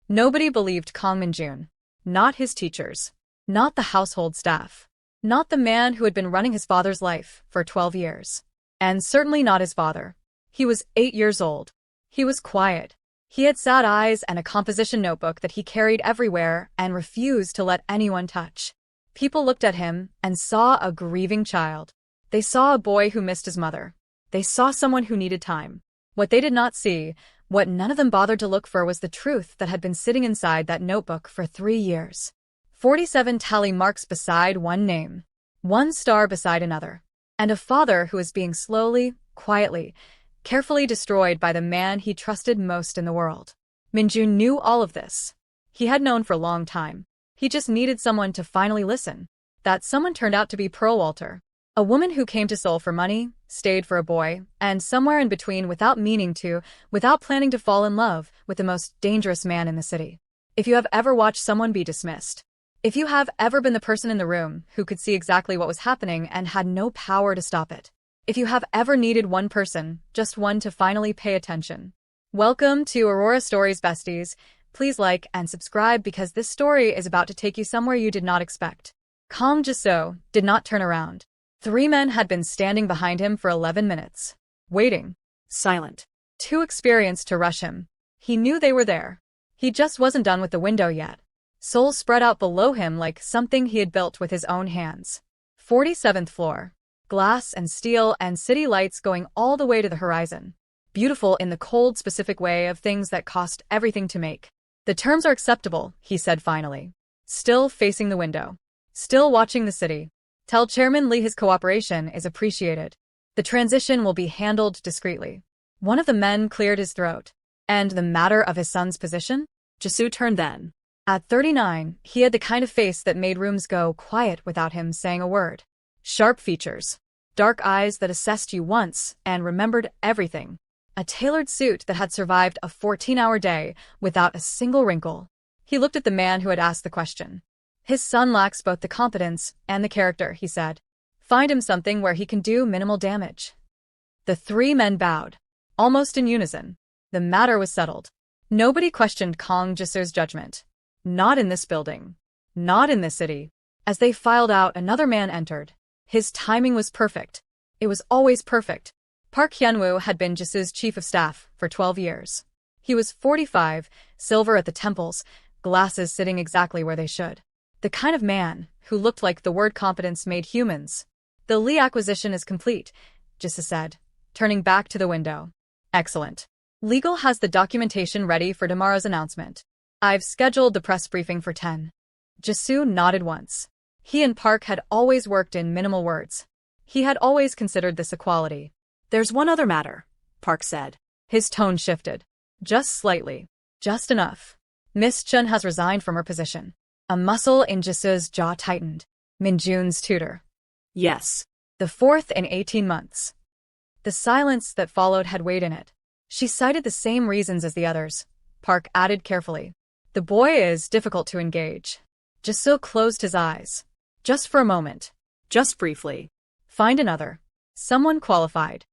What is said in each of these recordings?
Nobody believed Kang Min-jun. Not his teachers. Not the household staff. Not the man who had been running his father's life for 12 years. And certainly not his father. He was 8 years old. He was quiet. He had sad eyes and a composition notebook that he carried everywhere and refused to let anyone touch. People looked at him and saw a grieving child. They saw a boy who missed his mother. They saw someone who needed time. What they did not see, what none of them bothered to look for, was the truth that had been sitting inside that notebook for 3 years. 47 tally marks beside one name. One star beside another. And a father who was being slowly, quietly, carefully destroyed by the man he trusted most in the world. Min-jun knew all of this. He had known for a long time. He just needed someone to finally listen. That someone turned out to be Pearl Walter. A woman who came to Seoul for money, stayed for a boy, and somewhere in between, without meaning to, without planning to, fall in love with the most dangerous man in the city. If you have ever watched someone be dismissed, if you have ever been the person in the room who could see exactly what was happening and had no power to stop it, if you have ever needed one person, just one, to finally pay attention. Welcome to Aurora Stories, besties. Please like and subscribe because this story is about to take you somewhere you did not expect. Kang Ji-soo did not turn around. 3 men had been standing behind him for 11 minutes. Waiting. Silent. Too experienced to rush him. He knew they were there. He just wasn't done with the window yet. Seoul spread out below him like something he had built with his own hands. 47th floor. Glass and steel and city lights going all the way to the horizon. Beautiful in the cold, specific way of things that cost everything to make. The terms are acceptable, he said finally. Still facing the window. Still watching the city. Tell Chairman Lee his cooperation is appreciated. The transition will be handled discreetly. One of the men cleared his throat. And the matter of his son's position? Ji-soo turned then. At 39, he had the kind of face that made rooms go quiet without him saying a word. Sharp features. Dark eyes that assessed you once and remembered everything. A tailored suit that had survived a 14-hour day without a single wrinkle. He looked at the man who had asked the question. His son lacks both the competence and the character, he said. Find him something where he can do minimal damage. The 3 men bowed. Almost in unison. The matter was settled. Nobody questioned Kang Ji-soo's judgment. Not in this building. Not in this city. As they filed out, another man entered. His timing was perfect. It was always perfect. Park Hyun-woo had been Ji-soo's chief of staff for 12 years. He was 45, silver at the temples, glasses sitting exactly where they should. The kind of man who looked like the word competence made humans. The Lee acquisition is complete, Ji-soo said, turning back to the window. Excellent. Legal has the documentation ready for tomorrow's announcement. I've scheduled the press briefing for 10. Ji-soo nodded once. He and Park had always worked in minimal words. He had always considered this equality. There's one other matter, Park said. His tone shifted. Just slightly. Just enough. Miss Chun has resigned from her position. A muscle in Ji-soo's jaw tightened. Min-jun's tutor. Yes. The 4th in 18 months. The silence that followed had weight in it. She cited the same reasons as the others. Park added carefully. The boy is difficult to engage. Ji-soo closed his eyes. Just for a moment. Just briefly. Find another. Someone qualified.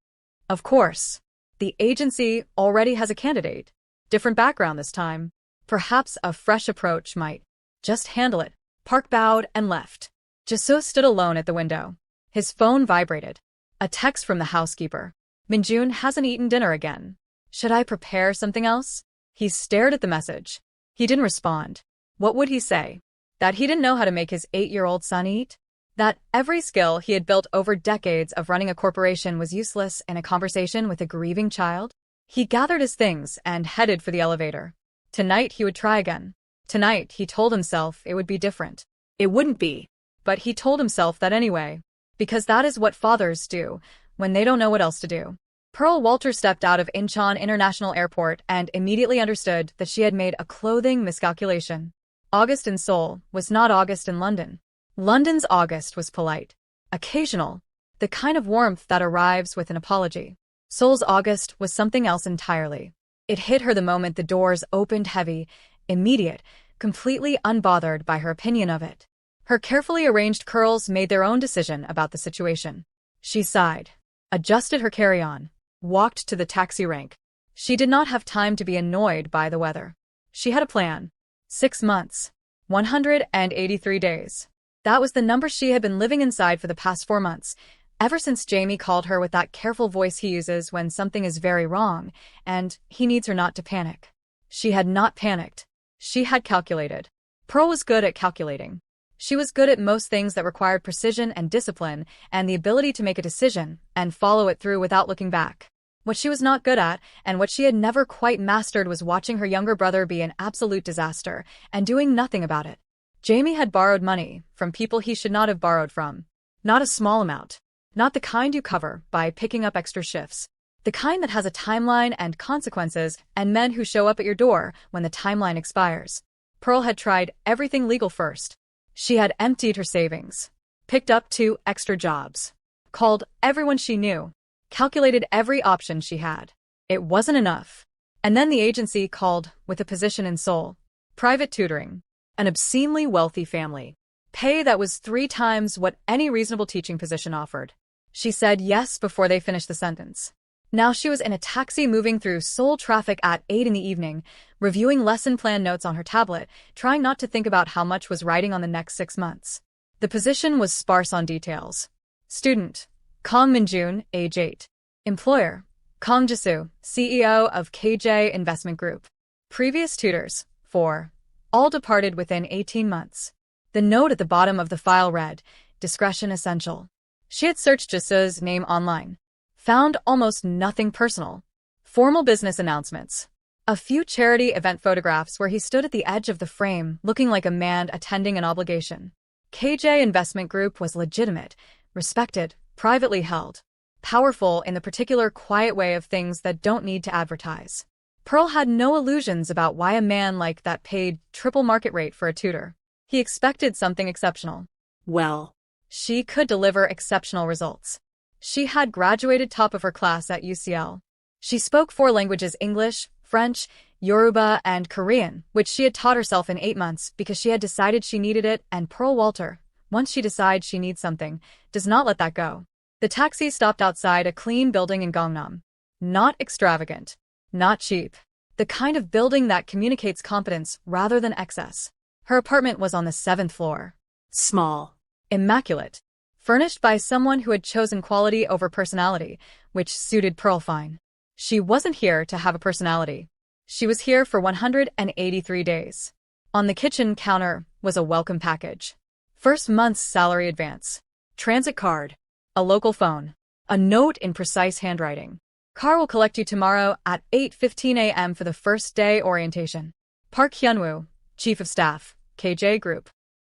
Of course. The agency already has a candidate. Different background this time. Perhaps a fresh approach might. Just handle it. Park bowed and left. Ji-soo stood alone at the window. His phone vibrated. A text from the housekeeper. Min-jun hasn't eaten dinner again. Should I prepare something else? He stared at the message. He didn't respond. What would he say? That he didn't know how to make his 8-year-old son eat? That every skill he had built over decades of running a corporation was useless in a conversation with a grieving child? He gathered his things and headed for the elevator. Tonight he would try again. Tonight, he told himself, it would be different. It wouldn't be. But he told himself that anyway. Because that is what fathers do, when they don't know what else to do. Pearl Walter stepped out of Incheon International Airport and immediately understood that she had made a clothing miscalculation. August in Seoul was not August in London. London's August was polite. Occasional. The kind of warmth that arrives with an apology. Seoul's August was something else entirely. It hit her the moment the doors opened, heavy, immediate, completely unbothered by her opinion of it. Her carefully arranged curls made their own decision about the situation. She sighed, adjusted her carry-on, walked to the taxi rank. She did not have time to be annoyed by the weather. She had a plan. 6 months. 183 days. That was the number she had been living inside for the past 4 months, ever since Jamie called her with that careful voice he uses when something is very wrong, and he needs her not to panic. She had not panicked. She had calculated. Pearl was good at calculating. She was good at most things that required precision and discipline, and the ability to make a decision and follow it through without looking back. What she was not good at, and what she had never quite mastered, was watching her younger brother be an absolute disaster and doing nothing about it. Jamie had borrowed money from people he should not have borrowed from. Not a small amount. Not the kind you cover by picking up extra shifts. The kind that has a timeline and consequences, and men who show up at your door when the timeline expires. Pearl had tried everything legal first. She had emptied her savings. Picked up 2 extra jobs. Called everyone she knew. Calculated every option she had. It wasn't enough. And then the agency called with a position in Seoul. Private tutoring. An obscenely wealthy family. Pay that was 3 times what any reasonable teaching position offered. She said yes before they finished the sentence. Now she was in a taxi moving through Seoul traffic at 8 in the evening, reviewing lesson plan notes on her tablet, trying not to think about how much was riding on the next 6 months. The position was sparse on details. Student. Kang Minjun, age 8. Employer. Kang Jisoo, CEO of KJ Investment Group. Previous tutors. 4. All departed within 18 months. The note at the bottom of the file read, "Discretion essential." She had searched Jisoo's name online. Found almost nothing personal. Formal business announcements. A few charity event photographs where he stood at the edge of the frame, looking like a man attending an obligation. KJ Investment Group was legitimate, respected, privately held. Powerful in the particular quiet way of things that don't need to advertise. Pearl had no illusions about why a man like that paid triple market rate for a tutor. He expected something exceptional. Well, she could deliver exceptional results. She had graduated top of her class at UCL. She spoke 4 languages: English, French, Yoruba, and Korean, which she had taught herself in 8 months because she had decided she needed it, and Pearl Walter, once she decides she needs something, does not let that go. The taxi stopped outside a clean building in Gangnam. Not extravagant. Not cheap. The kind of building that communicates competence rather than excess. Her apartment was on the 7th floor. Small. Immaculate. Furnished by someone who had chosen quality over personality, which suited Pearl fine. She wasn't here to have a personality. She was here for 183 days. On the kitchen counter was a welcome package. First month's salary advance. Transit card. A local phone. A note in precise handwriting. Car will collect you tomorrow at 8:15 a.m. for the first day orientation. Park Hyunwoo, Chief of Staff, KJ Group.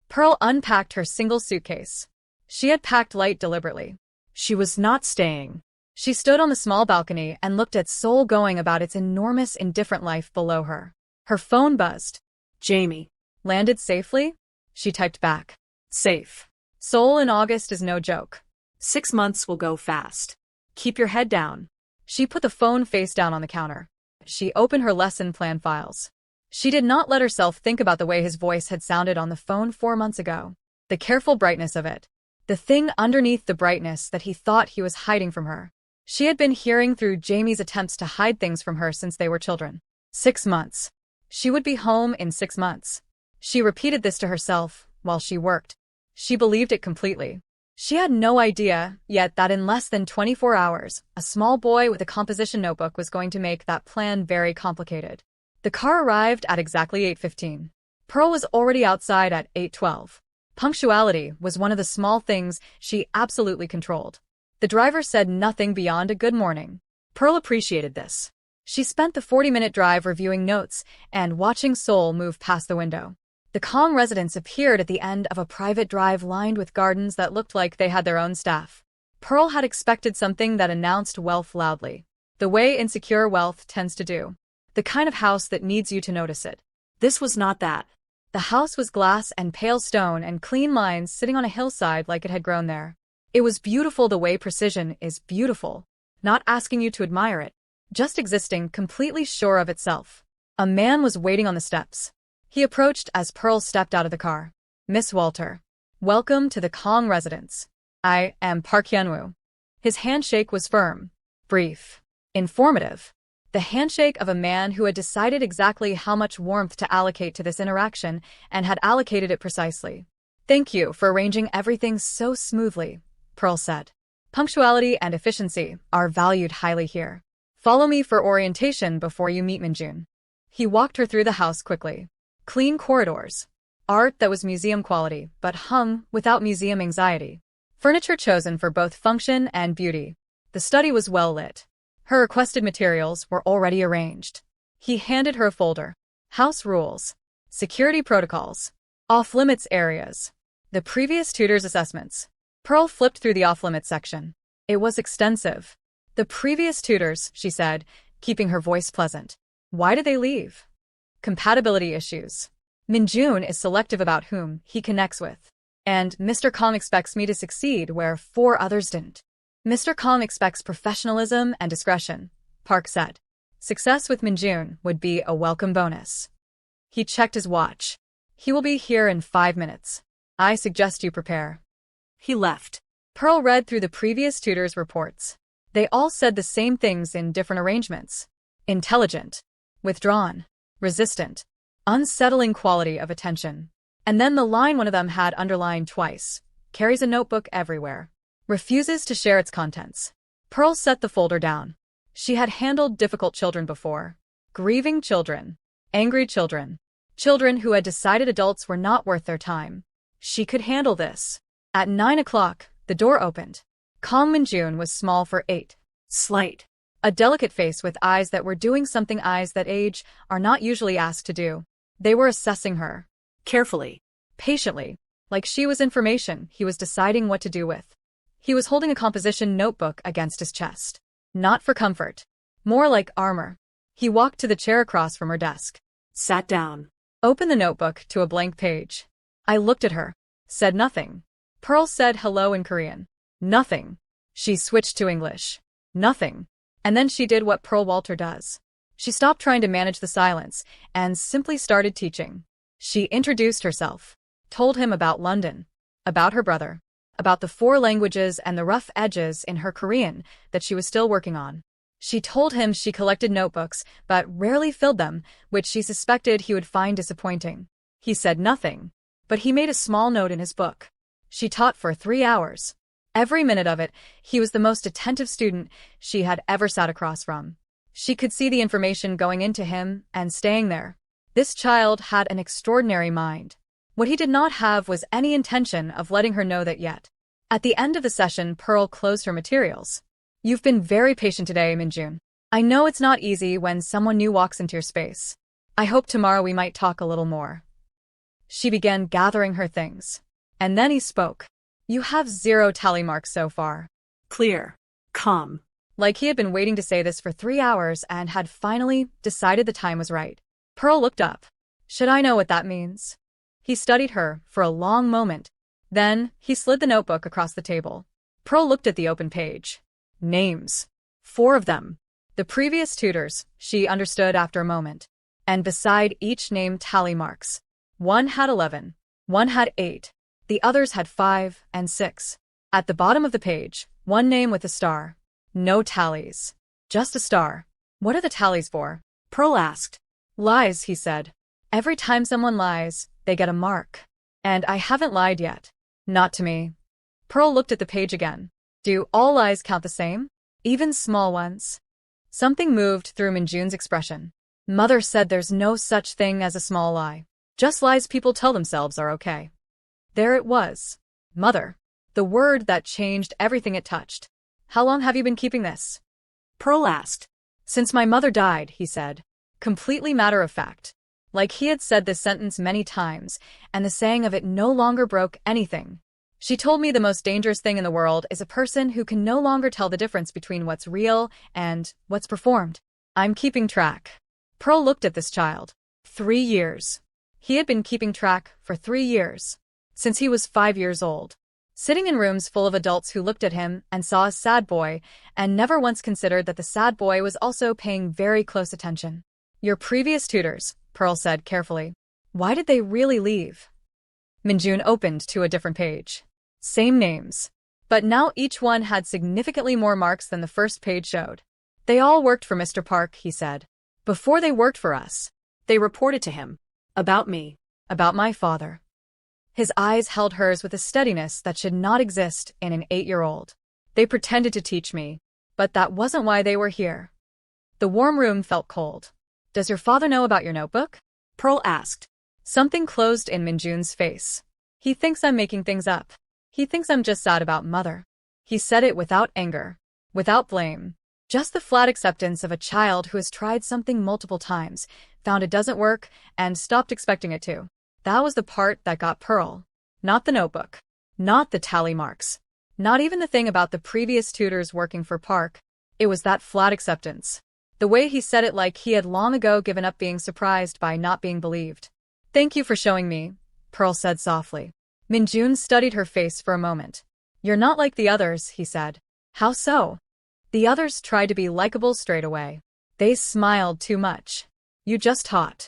Pearl unpacked her single suitcase. She had packed light deliberately. She was not staying. She stood on the small balcony and looked at Seoul going about its enormous, indifferent life below her. Her phone buzzed. Jamie. Landed safely? She typed back. Safe. Seoul in August is no joke. 6 months will go fast. Keep your head down. She put the phone face down on the counter. She opened her lesson plan files. She did not let herself think about the way his voice had sounded on the phone 4 months ago. The careful brightness of it. The thing underneath the brightness that he thought he was hiding from her. She had been hearing through Jamie's attempts to hide things from her since they were children. 6 months. She would be home in 6 months. She repeated this to herself while she worked. She believed it completely. She had no idea yet that in less than 24 hours, a small boy with a composition notebook was going to make that plan very complicated. The car arrived at exactly 8:15. Pearl was already outside at 8:12. Punctuality was one of the small things she absolutely controlled. The driver said nothing beyond a good morning. Pearl appreciated this. She spent the 40-minute drive reviewing notes and watching Seoul move past the window. The Kong residence appeared at the end of a private drive lined with gardens that looked like they had their own staff. Pearl had expected something that announced wealth loudly. The way insecure wealth tends to do. The kind of house that needs you to notice it. This was not that. The house was glass and pale stone and clean lines sitting on a hillside like it had grown there. It was beautiful the way precision is beautiful. Not asking you to admire it. Just existing completely sure of itself. A man was waiting on the steps. He approached as Pearl stepped out of the car. Miss Walter. Welcome to the Kong residence. I am Park Hyunwoo. His handshake was firm, brief, informative. The handshake of a man who had decided exactly how much warmth to allocate to this interaction and had allocated it precisely. "Thank you for arranging everything so smoothly," Pearl said. "Punctuality and efficiency are valued highly here. Follow me for orientation before you meet Minjun." He walked her through the house quickly. Clean corridors. Art that was museum quality, but hung without museum anxiety. Furniture chosen for both function and beauty. The study was well lit. Her requested materials were already arranged. He handed her a folder. House rules. Security protocols. Off-limits areas. The previous tutor's assessments. Pearl flipped through the off-limits section. It was extensive. "The previous tutors," she said, keeping her voice pleasant. "Why did they leave?" "Compatibility issues. Minjun is selective about whom he connects with. And Mr. Kong expects me to succeed where 4 others didn't." "Mr. Kong expects professionalism and discretion," Park said. "Success with Minjun would be a welcome bonus." He checked his watch. "He will be here in 5 minutes. I suggest you prepare." He left. Pearl read through the previous tutor's reports. They all said the same things in different arrangements. Intelligent. Withdrawn. Resistant. Unsettling quality of attention. And then the line one of them had underlined twice. Carries a notebook everywhere. Refuses to share its contents. Pearl set the folder down. She had handled difficult children before. Grieving children. Angry children. Children who had decided adults were not worth their time. She could handle this. At 9 o'clock, the door opened. Kong Minjun was small for 8. Slight. A delicate face with eyes that were doing something eyes that age are not usually asked to do. They were assessing her. Carefully. Patiently. Like she was information he was deciding what to do with. He was holding a composition notebook against his chest. Not for comfort. More like armor. He walked to the chair across from her desk. Sat down. Opened the notebook to a blank page. I looked at her. Said nothing. Pearl said hello in Korean. Nothing. She switched to English. Nothing. And then she did what Pearl Walter does. She stopped trying to manage the silence and simply started teaching. She introduced herself. Told him about London. About her brother. About the 4 languages and the rough edges in her Korean that she was still working on. She told him she collected notebooks, but rarely filled them, which she suspected he would find disappointing. He said nothing, but he made a small note in his book. She taught for 3 hours. Every minute of it, he was the most attentive student she had ever sat across from. She could see the information going into him and staying there. This child had an extraordinary mind. What he did not have was any intention of letting her know that yet. At the end of the session, Pearl closed her materials. "You've been very patient today, Minjun. I know it's not easy when someone new walks into your space. I hope tomorrow we might talk a little more." She began gathering her things. And then he spoke. "You have 0 tally marks so far." Clear. Calm. Like he had been waiting to say this for 3 hours and had finally decided the time was right. Pearl looked up. "Should I know what that means?" He studied her for a long moment. Then, he slid the notebook across the table. Pearl looked at the open page. Names. 4 of them. The previous tutors, she understood after a moment. And beside each name tally marks. One had 11. One had 8. The others had 5 and 6. At the bottom of the page, one name with a star. No tallies. Just a star. "What are the tallies for?" Pearl asked. "Lies," he said. "Every time someone lies, they get a mark. And I haven't lied yet. Not to me." Pearl looked at the page again. "Do all lies count the same? Even small ones?" Something moved through Minjun's expression. "Mother said there's no such thing as a small lie. Just lies people tell themselves are okay." There it was. Mother. The word that changed everything it touched. "How long have you been keeping this?" Pearl asked. "Since my mother died," he said. Completely matter of fact. Like he had said this sentence many times, and the saying of it no longer broke anything. "She told me the most dangerous thing in the world is a person who can no longer tell the difference between what's real and what's performed. I'm keeping track." Pearl looked at this child. 3 years. He had been keeping track for 3 years. Since he was 5 years old. Sitting in rooms full of adults who looked at him and saw a sad boy, and never once considered that the sad boy was also paying very close attention. "Your previous tutors," Pearl said carefully. "Why did they really leave?" Minjun opened to a different page. Same names. But now each one had significantly more marks than the first page showed. They all worked for Mr. Park, he said. Before they worked for us. They reported to him. About me. About my father. His eyes held hers with a steadiness that should not exist in an 8-year-old. They pretended to teach me, but that wasn't why they were here. The warm room felt cold. Does your father know about your notebook? Pearl asked. Something closed in Minjun's face. He thinks I'm making things up. He thinks I'm just sad about mother. He said it without anger, without blame. Just the flat acceptance of a child who has tried something multiple times, found it doesn't work, and stopped expecting it to. That was the part that got Pearl. Not the notebook. Not the tally marks. Not even the thing about the previous tutors working for Park. It was that flat acceptance. The way he said it like he had long ago given up being surprised by not being believed. Thank you for showing me, Pearl said softly. Minjun studied her face for a moment. You're not like the others, he said. How so? The others tried to be likable straight away. They smiled too much. You just hot.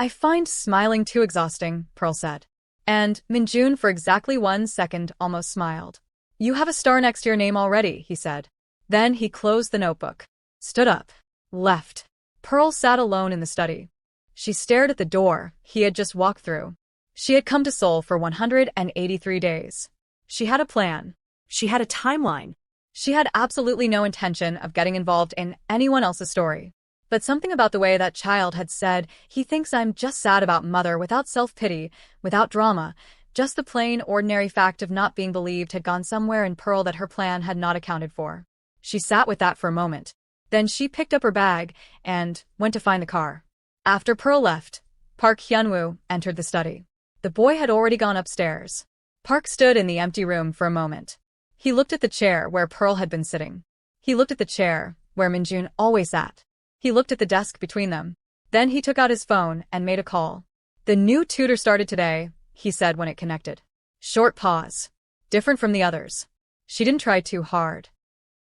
I find smiling too exhausting, Pearl said. And Minjun for exactly 1 second almost smiled. You have a star next to your name already, he said. Then he closed the notebook, stood up, left. Pearl sat alone in the study. She stared at the door he had just walked through. She had come to Seoul for 183 days. She had a plan. She had a timeline. She had absolutely no intention of getting involved in anyone else's story. But something about the way that child had said, he thinks I'm just sad about mother without self-pity, without drama, just the plain ordinary fact of not being believed had gone somewhere in Pearl that her plan had not accounted for. She sat with that for a moment. Then she picked up her bag and went to find the car. After Pearl left, Park Hyunwoo entered the study. The boy had already gone upstairs. Park stood in the empty room for a moment. He looked at the chair where Pearl had been sitting. He looked at the chair where Minjun always sat. He looked at the desk between them. Then he took out his phone and made a call. The new tutor started today, he said when it connected. Short pause. Different from the others. She didn't try too hard.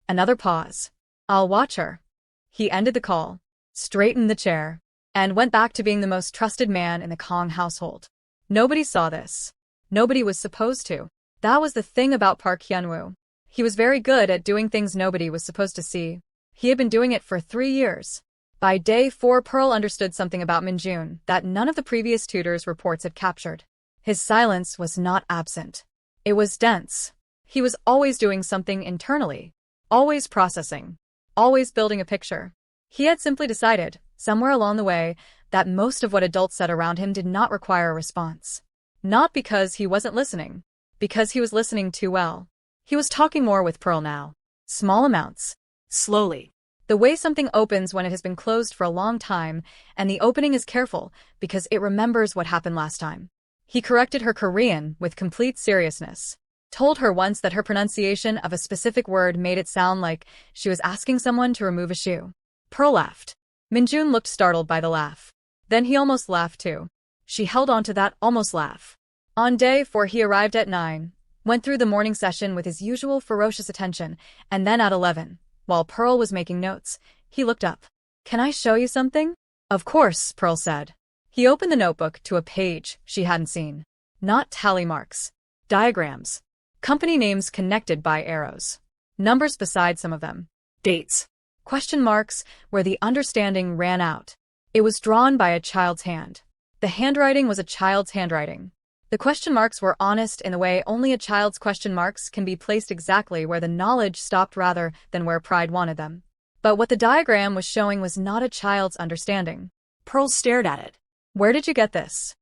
Another pause. I'll watch her. He ended the call, straightened the chair, and went back to being the most trusted man in the Kong household. Nobody saw this. Nobody was supposed to. That was the thing about Park Hyunwoo. He was very good at doing things nobody was supposed to see. He had been doing it for 3 years. By day 4, Pearl understood something about Minjun that none of the previous tutors' reports had captured. His silence was not absent. It was dense. He was always doing something internally. Always processing. Always building a picture. He had simply decided, somewhere along the way, that most of what adults said around him did not require a response. Not because he wasn't listening. Because he was listening too well. He was talking more with Pearl now. Small amounts. Slowly. The way something opens when it has been closed for a long time, and the opening is careful because it remembers what happened last time. He corrected her Korean with complete seriousness. Told her once that her pronunciation of a specific word made it sound like she was asking someone to remove a shoe. Pearl laughed. Minjun looked startled by the laugh. Then he almost laughed too. She held on to that almost laugh. On day 4 he arrived at 9, went through the morning session with his usual ferocious attention, and then at 11, while Pearl was making notes, he looked up. Can I show you something? Of course, Pearl said. He opened the notebook to a page she hadn't seen. Not tally marks. Diagrams. Company names connected by arrows. Numbers beside some of them. Dates. Question marks where the understanding ran out. It was drawn by a child's hand. The handwriting was a child's handwriting. The question marks were honest in the way only a child's question marks can be placed exactly where the knowledge stopped rather than where pride wanted them. But what the diagram was showing was not a child's understanding. Pearl stared at it. Where did you get this?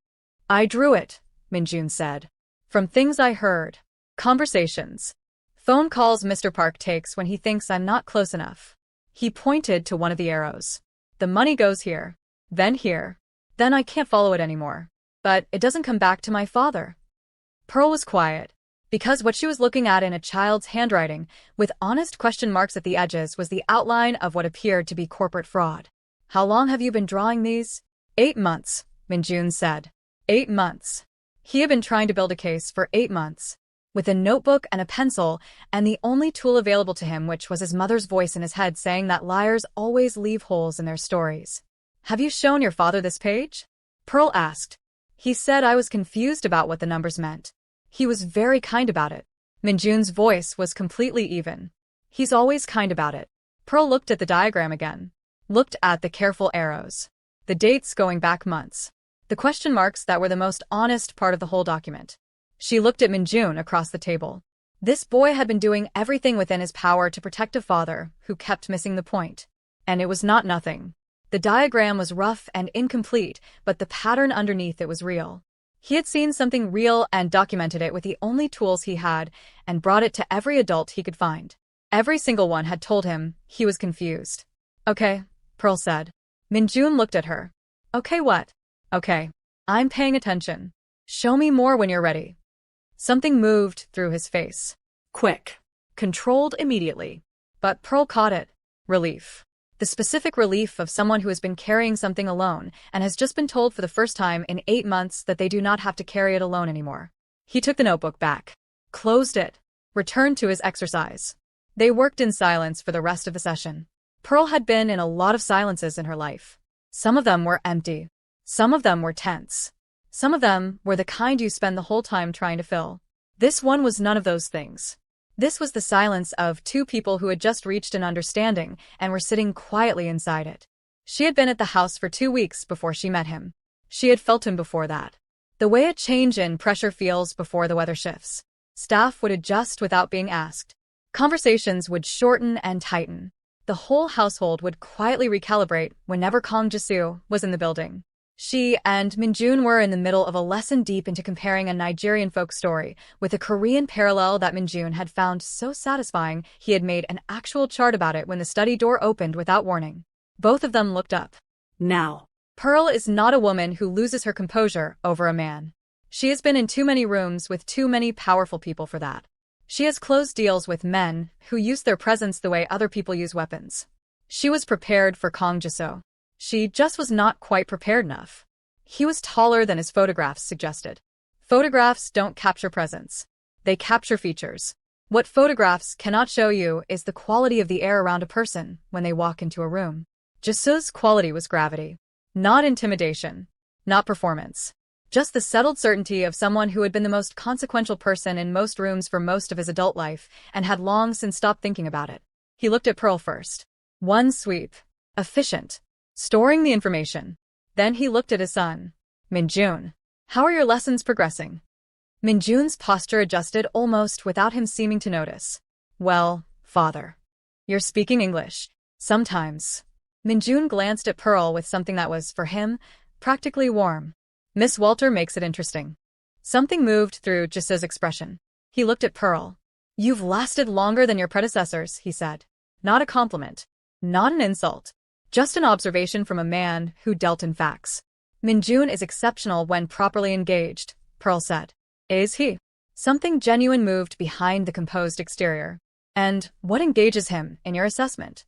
I drew it, Minjun said. From things I heard. Conversations. Phone calls Mr. Park takes when he thinks I'm not close enough. He pointed to one of the arrows. The money goes here. Then here. Then I can't follow it anymore. But it doesn't come back to my father. Pearl was quiet, because what she was looking at in a child's handwriting, with honest question marks at the edges, was the outline of what appeared to be corporate fraud. How long have you been drawing these? 8 months, Minjun said. 8 months. He had been trying to build a case for 8 months. With a notebook and a pencil, and the only tool available to him, which was his mother's voice in his head saying that liars always leave holes in their stories. Have you shown your father this page? Pearl asked. He said I was confused about what the numbers meant. He was very kind about it. Minjun's voice was completely even. He's always kind about it. Pearl looked at the diagram again. Looked at the careful arrows. The dates going back months. The question marks that were the most honest part of the whole document. She looked at Minjun across the table. This boy had been doing everything within his power to protect a father who kept missing the point. And it was not nothing. The diagram was rough and incomplete, but the pattern underneath it was real. He had seen something real and documented it with the only tools he had and brought it to every adult he could find. Every single one had told him he was confused. Okay, Pearl said. Minjun looked at her. Okay, what? Okay. I'm paying attention. Show me more when you're ready. Something moved through his face. Quick. Controlled immediately. But Pearl caught it. Relief. The specific relief of someone who has been carrying something alone and has just been told for the first time in 8 months that they do not have to carry it alone anymore. He took the notebook back, closed it, returned to his exercise. They worked in silence for the rest of the session. Pearl had been in a lot of silences in her life. Some of them were empty. Some of them were tense. Some of them were the kind you spend the whole time trying to fill. This one was none of those things. This was the silence of two people who had just reached an understanding and were sitting quietly inside it. She had been at the house for 2 weeks before she met him. She had felt him before that. The way a change in pressure feels before the weather shifts. Staff would adjust without being asked. Conversations would shorten and tighten. The whole household would quietly recalibrate whenever Kang Jisoo was in the building. She and Minjun were in the middle of a lesson deep into comparing a Nigerian folk story with a Korean parallel that Minjun had found so satisfying he had made an actual chart about it when the study door opened without warning. Both of them looked up. Now. Pearl is not a woman who loses her composure over a man. She has been in too many rooms with too many powerful people for that. She has closed deals with men who use their presence the way other people use weapons. She was prepared for Kang Jisoo. She just was not quite prepared enough. He was taller than his photographs suggested. Photographs don't capture presence. They capture features. What photographs cannot show you is the quality of the air around a person when they walk into a room. Jisoo's quality was gravity. Not intimidation. Not performance. Just the settled certainty of someone who had been the most consequential person in most rooms for most of his adult life and had long since stopped thinking about it. He looked at Pearl first. One sweep. Efficient. Storing the information. Then he looked at his son. Minjun. How are your lessons progressing? Minjun's posture adjusted almost without him seeming to notice. Well, father. You're speaking English. Sometimes. Minjun glanced at Pearl with something that was, for him, practically warm. Miss Walter makes it interesting. Something moved through Jisoo's expression. He looked at Pearl. You've lasted longer than your predecessors, he said. Not a compliment. Not an insult. Just an observation from a man who dealt in facts. Minjun is exceptional when properly engaged, Pearl said. Is he? Something genuine moved behind the composed exterior. And what engages him in your assessment?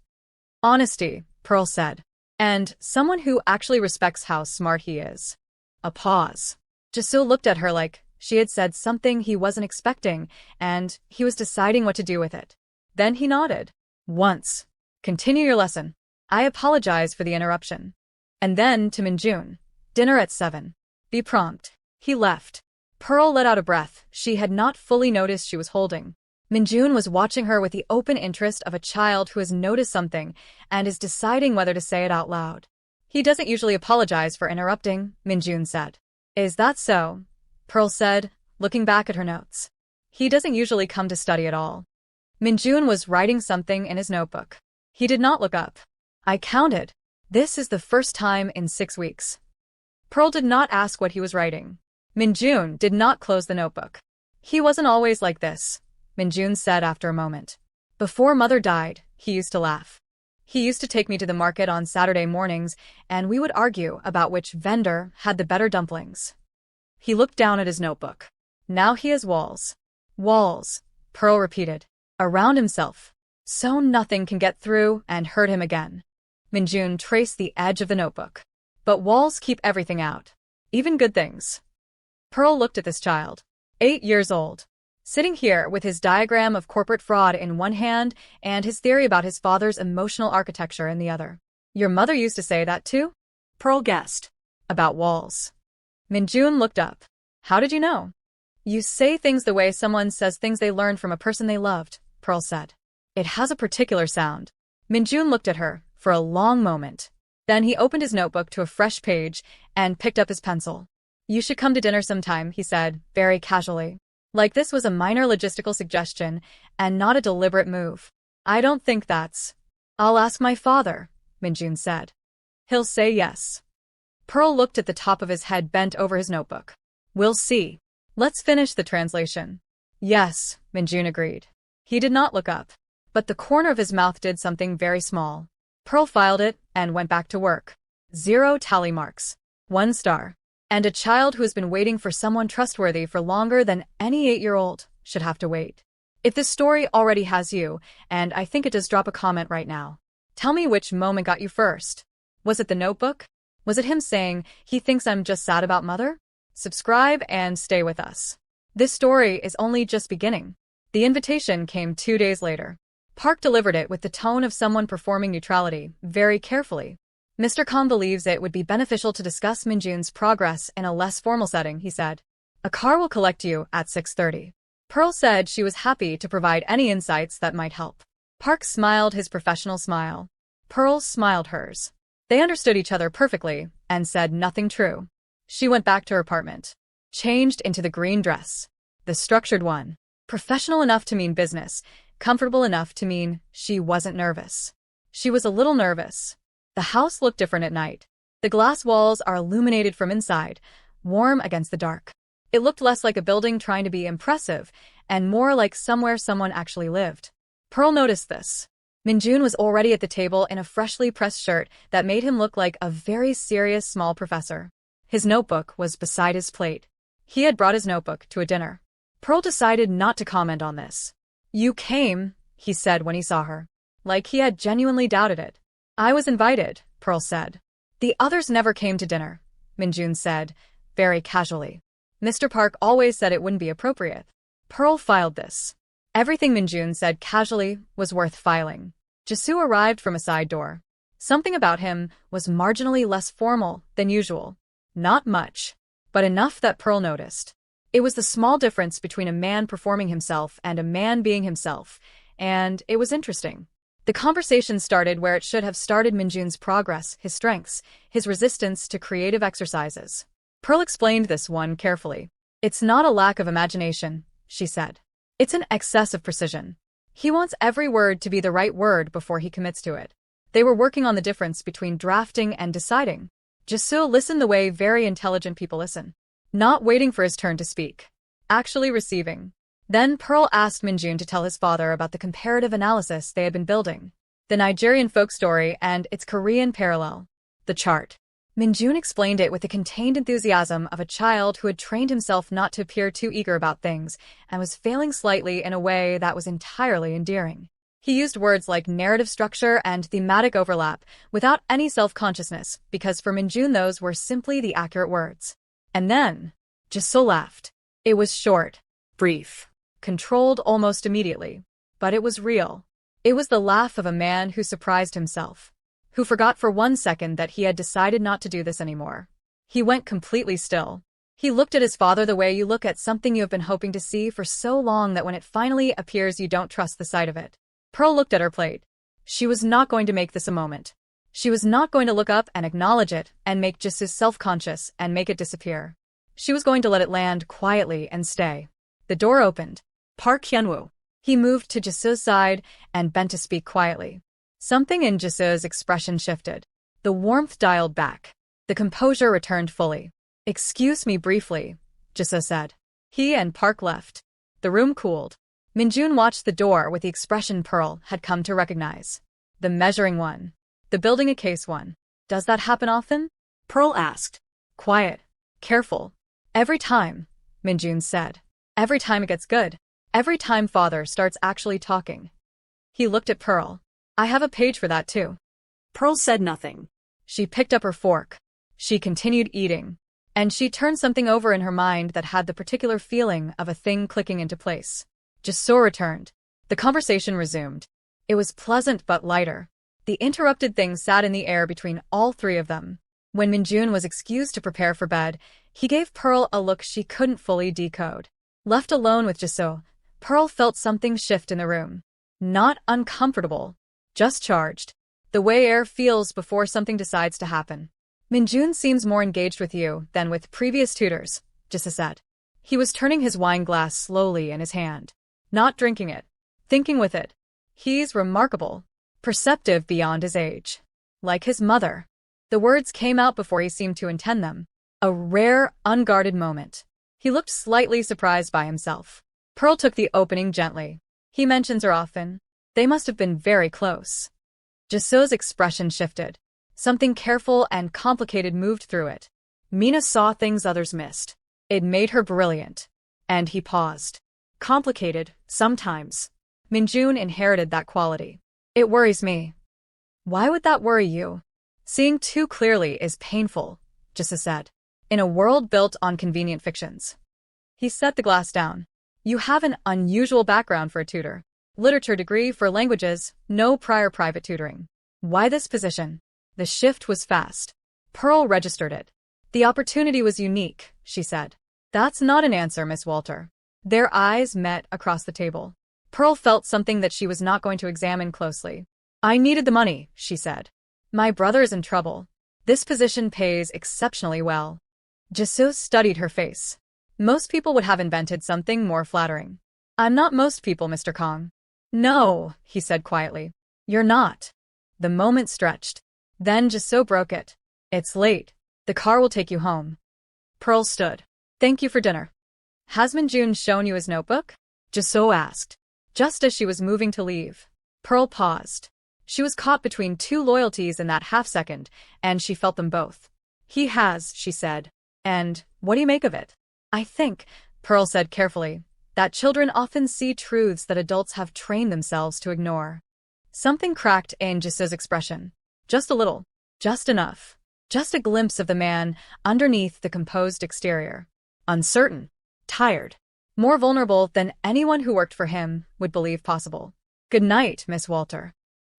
Honesty, Pearl said. And someone who actually respects how smart he is. A pause. Jisoo looked at her like she had said something he wasn't expecting, and he was deciding what to do with it. Then he nodded. Once. Continue your lesson. I apologize for the interruption. And then to Minjun. Dinner at 7. Be prompt. He left. Pearl let out a breath she had not fully noticed she was holding. Minjun was watching her with the open interest of a child who has noticed something and is deciding whether to say it out loud. He doesn't usually apologize for interrupting, Minjun said. Is that so? Pearl said, looking back at her notes. He doesn't usually come to study at all. Minjun was writing something in his notebook. He did not look up. I counted. This is the first time in 6 weeks. Pearl did not ask what he was writing. Minjun did not close the notebook. He wasn't always like this, Minjun said after a moment. Before mother died, he used to laugh. He used to take me to the market on Saturday mornings, and we would argue about which vendor had the better dumplings. He looked down at his notebook. Now he has walls. Walls, Pearl repeated. Around himself. So nothing can get through and hurt him again. Minjun traced the edge of the notebook. But walls keep everything out. Even good things. Pearl looked at this child. 8 years old. Sitting here with his diagram of corporate fraud in one hand and his theory about his father's emotional architecture in the other. Your mother used to say that too? Pearl guessed. About walls. Minjun looked up. How did you know? You say things the way someone says things they learned from a person they loved, Pearl said. It has a particular sound. Minjun looked at her for a long moment. Then he opened his notebook to a fresh page and picked up his pencil. You should come to dinner sometime, he said, very casually. Like this was a minor logistical suggestion and not a deliberate move. I don't think that's. I'll ask my father, Minjun said. He'll say yes. Pearl looked at the top of his head bent over his notebook. We'll see. Let's finish the translation. Yes, Minjun agreed. He did not look up, but the corner of his mouth did something very small. Pearl filed it and went back to work. 0 tally marks. 1 star. And a child who has been waiting for someone trustworthy for longer than any 8-year-old should have to wait. If this story already has you, and I think it does, drop a comment right now. Tell me which moment got you first. Was it the notebook? Was it him saying he thinks I'm just sad about mother? Subscribe and stay with us. This story is only just beginning. The invitation came 2 days later. Park delivered it with the tone of someone performing neutrality, very carefully. Mr. Kang believes it would be beneficial to discuss Minjun's progress in a less formal setting, he said. A car will collect you at 6:30. Pearl said she was happy to provide any insights that might help. Park smiled his professional smile. Pearl smiled hers. They understood each other perfectly and said nothing true. She went back to her apartment. Changed into the green dress. The structured one. Professional enough to mean business. Comfortable enough to mean she wasn't nervous. She was a little nervous. The house looked different at night. The glass walls are illuminated from inside, warm against the dark. It looked less like a building trying to be impressive and more like somewhere someone actually lived. Pearl noticed this. Minjun was already at the table in a freshly pressed shirt that made him look like a very serious small professor. His notebook was beside his plate. He had brought his notebook to a dinner. Pearl decided not to comment on this. You came, he said when he saw her. Like he had genuinely doubted it. I was invited, Pearl said. The others never came to dinner, Minjun said, very casually. Mr. Park always said it wouldn't be appropriate. Pearl filed this. Everything Minjun said casually was worth filing. Jisoo arrived from a side door. Something about him was marginally less formal than usual. Not much, but enough that Pearl noticed. It was the small difference between a man performing himself and a man being himself, and it was interesting. The conversation started where it should have started: Minjun's progress, his strengths, his resistance to creative exercises. Pearl explained this one carefully. It's not a lack of imagination, she said. It's an excess of precision. He wants every word to be the right word before he commits to it. They were working on the difference between drafting and deciding. Jisoo listened the way very intelligent people listen. Not waiting for his turn to speak. Actually receiving. Then Pearl asked Minjun to tell his father about the comparative analysis they had been building. The Nigerian folk story and its Korean parallel. The chart. Minjun explained it with the contained enthusiasm of a child who had trained himself not to appear too eager about things and was failing slightly in a way that was entirely endearing. He used words like narrative structure and thematic overlap without any self-consciousness because for Minjun those were simply the accurate words. And then, Jisoo laughed. It was short, brief, controlled almost immediately. But it was real. It was the laugh of a man who surprised himself. Who forgot for 1 second that he had decided not to do this anymore. He went completely still. He looked at his father the way you look at something you have been hoping to see for so long that when it finally appears you don't trust the sight of it. Pearl looked at her plate. She was not going to make this a moment. She was not going to look up and acknowledge it and make Jisoo self-conscious and make it disappear. She was going to let it land quietly and stay. The door opened. Park Hyunwoo. He moved to Jisoo's side and bent to speak quietly. Something in Jisoo's expression shifted. The warmth dialed back. The composure returned fully. Excuse me briefly, Jisoo said. He and Park left. The room cooled. Minjun watched the door with the expression Pearl had come to recognize. The measuring one. The building a case one. Does that happen often? Pearl asked. Quiet. Careful. Every time, Minjun said. Every time it gets good. Every time father starts actually talking. He looked at Pearl. I have a page for that too. Pearl said nothing. She picked up her fork. She continued eating. And she turned something over in her mind that had the particular feeling of a thing clicking into place. Jisoo returned. The conversation resumed. It was pleasant but lighter. The interrupted thing sat in the air between all three of them. When Minjun was excused to prepare for bed, he gave Pearl a look she couldn't fully decode. Left alone with Jisoo, Pearl felt something shift in the room. Not uncomfortable. Just charged. The way air feels before something decides to happen. Minjun seems more engaged with you than with previous tutors, Jisa said. He was turning his wine glass slowly in his hand. Not drinking it. Thinking with it. He's remarkable. Perceptive beyond his age. Like his mother. The words came out before he seemed to intend them. A rare, unguarded moment. He looked slightly surprised by himself. Pearl took the opening gently. He mentions her often. They must have been very close. Jisoo's expression shifted. Something careful and complicated moved through it. Mina saw things others missed. It made her brilliant. And he paused. Complicated, sometimes. Minjun inherited that quality. It worries me. Why would that worry you? Seeing too clearly is painful, Jisa said. In a world built on convenient fictions. He set the glass down. You have an unusual background for a tutor. Literature degree for languages, no prior private tutoring. Why this position? The shift was fast. Pearl registered it. The opportunity was unique, she said. That's not an answer, Miss Walter. Their eyes met across the table. Pearl felt something that she was not going to examine closely. I needed the money, she said. My brother's in trouble. This position pays exceptionally well. Jisoo studied her face. Most people would have invented something more flattering. I'm not most people, Mr. Kong. No, he said quietly. You're not. The moment stretched. Then Jisoo broke it. It's late. The car will take you home. Pearl stood. Thank you for dinner. Has Minjun shown you his notebook? Jisoo asked. Just as she was moving to leave. Pearl paused. She was caught between two loyalties in that half-second, and she felt them both. He has, she said. And what do you make of it? I think, Pearl said carefully, that children often see truths that adults have trained themselves to ignore. Something cracked in Jisoo's expression. Just a little. Just enough. Just a glimpse of the man underneath the composed exterior. Uncertain. Tired. More vulnerable than anyone who worked for him would believe possible. Good night, Miss Walter.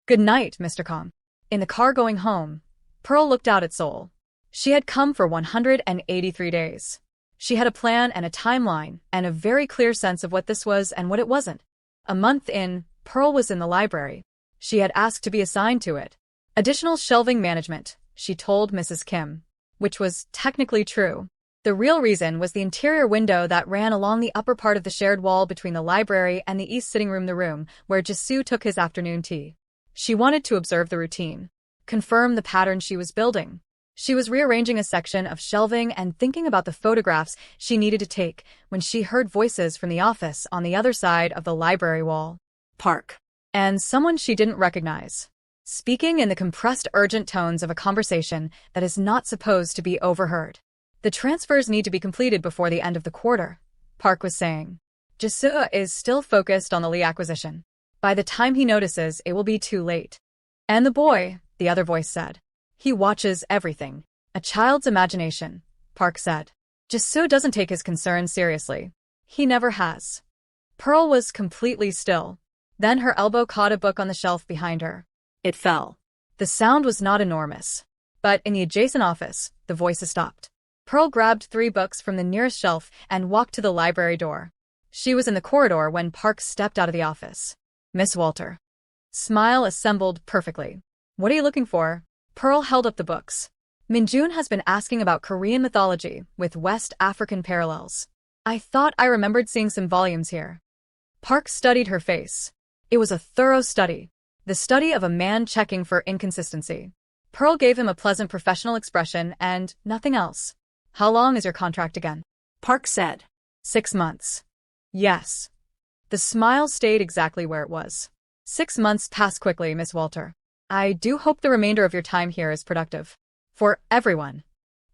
Good night, Mr. Kong. In the car going home, Pearl looked out at Seoul. She had come for 183 days. She had a plan and a timeline and a very clear sense of what this was and what it wasn't. A month in, Pearl was in the library. She had asked to be assigned to it. Additional shelving management, she told Mrs. Kim. Which was technically true. The real reason was the interior window that ran along the upper part of the shared wall between the library and the east sitting room, the room where Jisoo took his afternoon tea. She wanted to observe the routine. Confirm the pattern she was building. She was rearranging a section of shelving and thinking about the photographs she needed to take when she heard voices from the office on the other side of the library wall. Park. And someone she didn't recognize. Speaking in the compressed, urgent tones of a conversation that is not supposed to be overheard. The transfers need to be completed before the end of the quarter, Park was saying. Jisoo is still focused on the Lee acquisition. By the time he notices, it will be too late. And the boy, the other voice said. He watches everything. A child's imagination, Park said. Jisoo doesn't take his concerns seriously. He never has. Pearl was completely still. Then her elbow caught a book on the shelf behind her. It fell. The sound was not enormous. But in the adjacent office, the voices stopped. Pearl grabbed 3 books from the nearest shelf and walked to the library door. She was in the corridor when Park stepped out of the office. Miss Walter. Smile assembled perfectly. What are you looking for? Pearl held up the books. Minjun has been asking about Korean mythology with West African parallels. I thought I remembered seeing some volumes here. Park studied her face. It was a thorough study. The study of a man checking for inconsistency. Pearl gave him a pleasant professional expression and nothing else. How long is your contract again? Park said. 6 months. Yes. The smile stayed exactly where it was. 6 months pass quickly, Miss Walter. I do hope the remainder of your time here is productive. For everyone.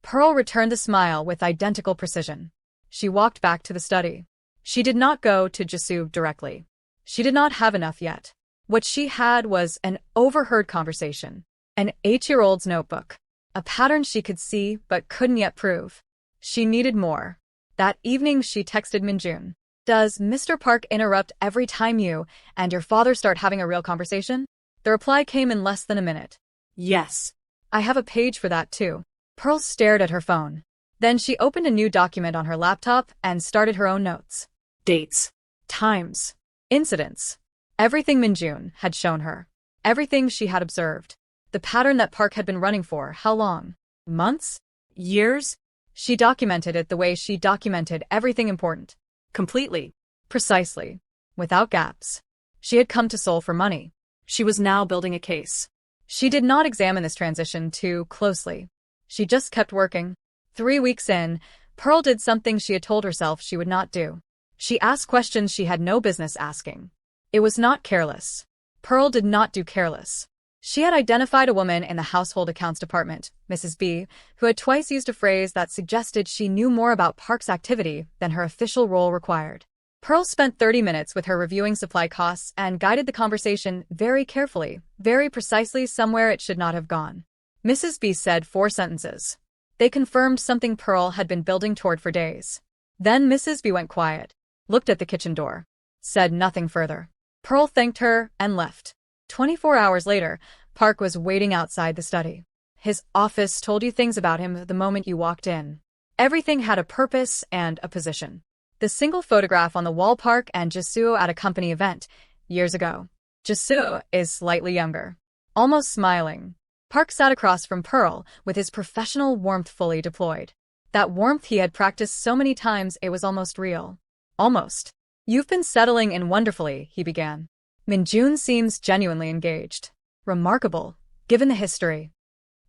Pearl returned the smile with identical precision. She walked back to the study. She did not go to Jisoo directly. She did not have enough yet. What she had was an overheard conversation. An 8-year-old's notebook. A pattern she could see but couldn't yet prove. She needed more. That evening she texted Minjun. Does Mr. Park interrupt every time you and your father start having a real conversation? The reply came in less than a minute. Yes. I have a page for that too. Pearl stared at her phone. Then she opened a new document on her laptop and started her own notes. Dates. Times. Incidents. Everything Minjun had shown her. Everything she had observed. The pattern that Park had been running for how long? Months? Years? She documented it the way she documented everything important. Completely. Precisely. Without gaps. She had come to Seoul for money. She was now building a case. She did not examine this transition too closely. She just kept working. 3 weeks in, Pearl did something she had told herself she would not do. She asked questions she had no business asking. It was not careless. Pearl did not do careless. She had identified a woman in the household accounts department, Mrs. B, who had twice used a phrase that suggested she knew more about Park's activity than her official role required. Pearl spent 30 minutes with her reviewing supply costs and guided the conversation very carefully, very precisely somewhere it should not have gone. Mrs. B said 4 sentences. They confirmed something Pearl had been building toward for days. Then Mrs. B went quiet, looked at the kitchen door, said nothing further. Pearl thanked her and left. 24 hours later, Park was waiting outside the study. His office told you things about him the moment you walked in. Everything had a purpose and a position. The single photograph on the wall, Park and Jisoo at a company event, years ago. Jisoo is slightly younger. Almost smiling. Park sat across from Pearl, with his professional warmth fully deployed. That warmth he had practiced so many times it was almost real. Almost. "You've been settling in wonderfully," he began. "Minjun seems genuinely engaged. Remarkable, given the history."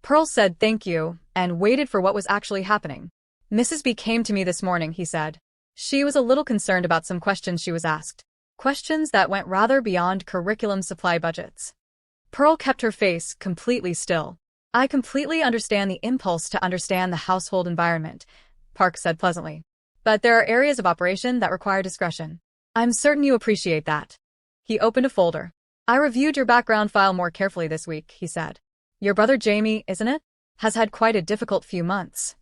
Pearl said thank you, and waited for what was actually happening. "Mrs. B came to me this morning," he said. She was a little concerned about some questions she was asked. Questions that went rather beyond curriculum supply budgets. Pearl kept her face completely still. "I completely understand the impulse to understand the household environment," Park said pleasantly. "But there are areas of operation that require discretion. I'm certain you appreciate that." He opened a folder. "I reviewed your background file more carefully this week," he said. "Your brother Jamie, isn't it? Has had quite a difficult few months."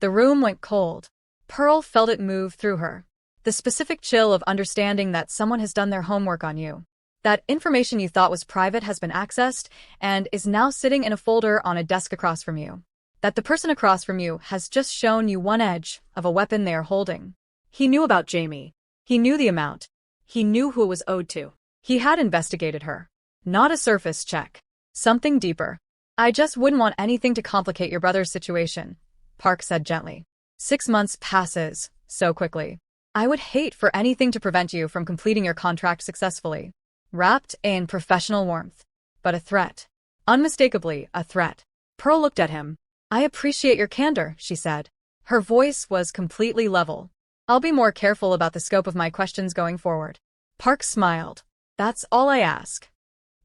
The room went cold. Pearl felt it move through her. The specific chill of understanding that someone has done their homework on you. That information you thought was private has been accessed and is now sitting in a folder on a desk across from you. That the person across from you has just shown you one edge of a weapon they are holding. He knew about Jamie. He knew the amount. He knew who it was owed to. He had investigated her. Not a surface check. Something deeper. "I just wouldn't want anything to complicate your brother's situation," Park said gently. 6 months passes so quickly. "I would hate for anything to prevent you from completing your contract successfully." Wrapped in professional warmth. But a threat. Unmistakably a threat. Pearl looked at him. "I appreciate your candor," she said. Her voice was completely level. "I'll be more careful about the scope of my questions going forward." Park smiled. "That's all I ask."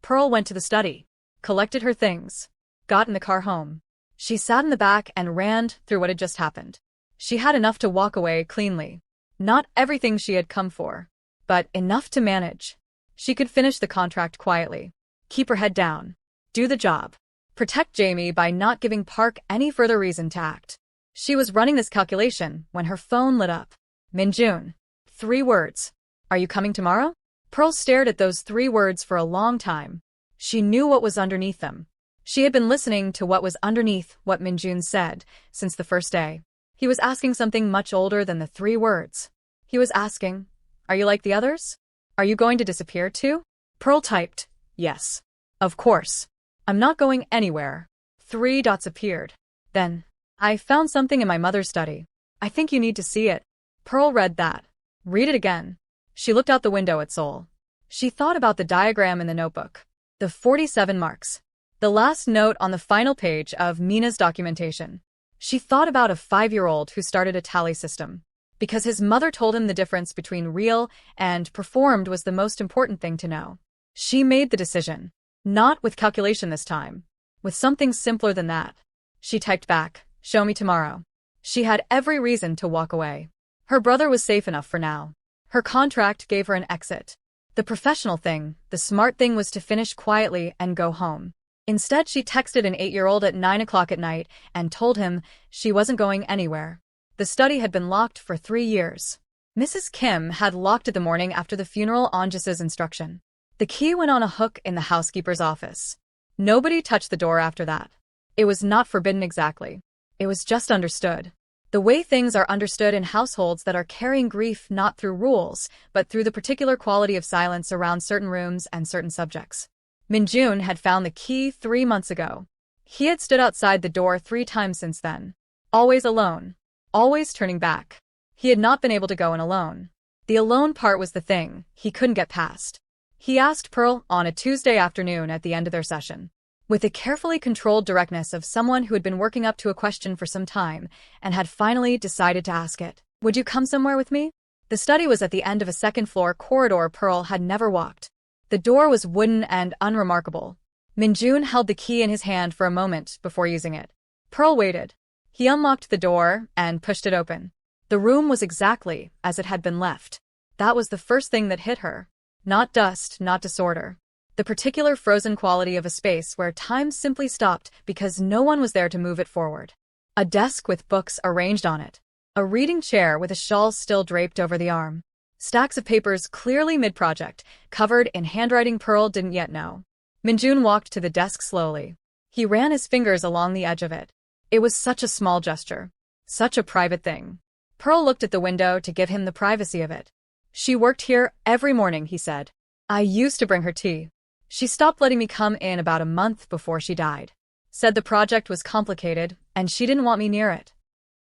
Pearl went to the study, collected her things, got in the car home. She sat in the back and ran through what had just happened. She had enough to walk away cleanly. Not everything she had come for, but enough to manage. She could finish the contract quietly. Keep her head down. Do the job. Protect Jamie by not giving Park any further reason to act. She was running this calculation when her phone lit up. Minjun. 3 words. "Are you coming tomorrow?" Pearl stared at those 3 words for a long time. She knew what was underneath them. She had been listening to what was underneath what Minjun said since the first day. He was asking something much older than the 3 words. He was asking, "Are you like the others? Are you going to disappear too?" Pearl typed, "Yes. Of course. I'm not going anywhere." 3 dots appeared. Then, "I found something in my mother's study. I think you need to see it." Pearl read that. Read it again. She looked out the window at Seoul. She thought about the diagram in the notebook. The 47 marks. The last note on the final page of Mina's documentation. She thought about a 5-year-old who started a tally system. Because his mother told him the difference between real and performed was the most important thing to know. She made the decision. Not with calculation this time. With something simpler than that. She typed back, "Show me tomorrow." She had every reason to walk away. Her brother was safe enough for now. Her contract gave her an exit. The professional thing, the smart thing was to finish quietly and go home. Instead, she texted an 8-year-old at 9 o'clock at night and told him she wasn't going anywhere. The study had been locked for 3 years. Mrs. Kim had locked it the morning after the funeral on Jisoo's instruction. The key went on a hook in the housekeeper's office. Nobody touched the door after that. It was not forbidden exactly. It was just understood. The way things are understood in households that are carrying grief not through rules, but through the particular quality of silence around certain rooms and certain subjects. Minjun had found the key 3 months ago. He had stood outside the door 3 times since then. Always alone. Always turning back. He had not been able to go in alone. The alone part was the thing he couldn't get past. He asked Pearl on a Tuesday afternoon at the end of their session. With the carefully controlled directness of someone who had been working up to a question for some time and had finally decided to ask it. Would you come somewhere with me? The study was at the end of a second-floor corridor Pearl had never walked. The door was wooden and unremarkable. Minjun held the key in his hand for a moment before using it. Pearl waited. He unlocked the door and pushed it open. The room was exactly as it had been left. That was the first thing that hit her. Not dust, not disorder. The particular frozen quality of a space where time simply stopped because no one was there to move it forward. A desk with books arranged on it. A reading chair with a shawl still draped over the arm. Stacks of papers clearly mid-project, covered in handwriting Pearl didn't yet know. Minjun walked to the desk slowly. He ran his fingers along the edge of it. It was such a small gesture. Such a private thing. Pearl looked at the window to give him the privacy of it. She worked here every morning, he said. I used to bring her tea. She stopped letting me come in about a month before she died. Said the project was complicated, and she didn't want me near it.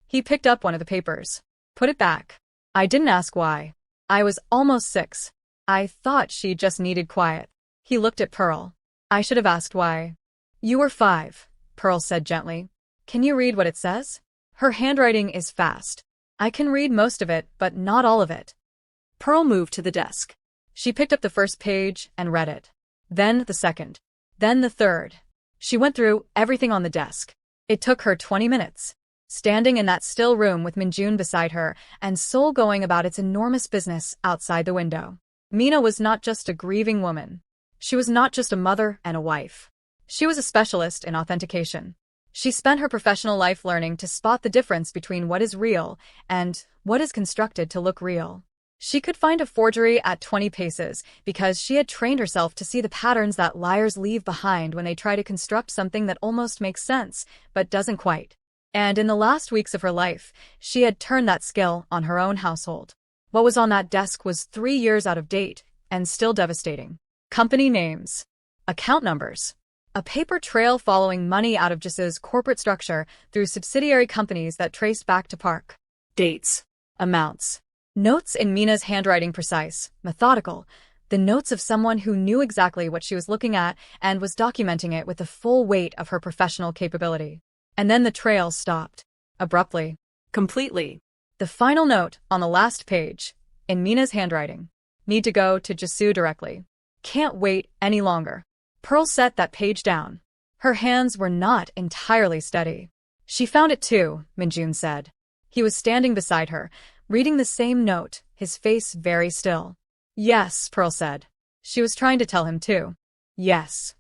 He picked up one of the papers. Put it back. I didn't ask why. I was almost 6. I thought she just needed quiet. He looked at Pearl. I should have asked why. You were 5, Pearl said gently. Can you read what it says? Her handwriting is fast. I can read most of it, but not all of it. Pearl moved to the desk. She picked up the first page and read it. Then the second. Then the third. She went through everything on the desk. It took her 20 minutes. Standing in that still room with Minjun beside her and Seoul going about its enormous business outside the window. Mina was not just a grieving woman. She was not just a mother and a wife. She was a specialist in authentication. She spent her professional life learning to spot the difference between what is real and what is constructed to look real. She could find a forgery at 20 paces because she had trained herself to see the patterns that liars leave behind when they try to construct something that almost makes sense, but doesn't quite. And in the last weeks of her life, she had turned that skill on her own household. What was on that desk was 3 years out of date and still devastating. Company names. Account numbers. A paper trail following money out of Jis's corporate structure through subsidiary companies that traced back to Park. Dates. Amounts. Notes in Mina's handwriting precise, methodical, the notes of someone who knew exactly what she was looking at and was documenting it with the full weight of her professional capability. And then the trail stopped. Abruptly. Completely. The final note on the last page, in Mina's handwriting. Need to go to Jisu directly. Can't wait any longer. Pearl set that page down. Her hands were not entirely steady. She found it too, Minjun said. He was standing beside her, reading the same note, his face very still. Yes, Pearl said. She was trying to tell him too. Yes.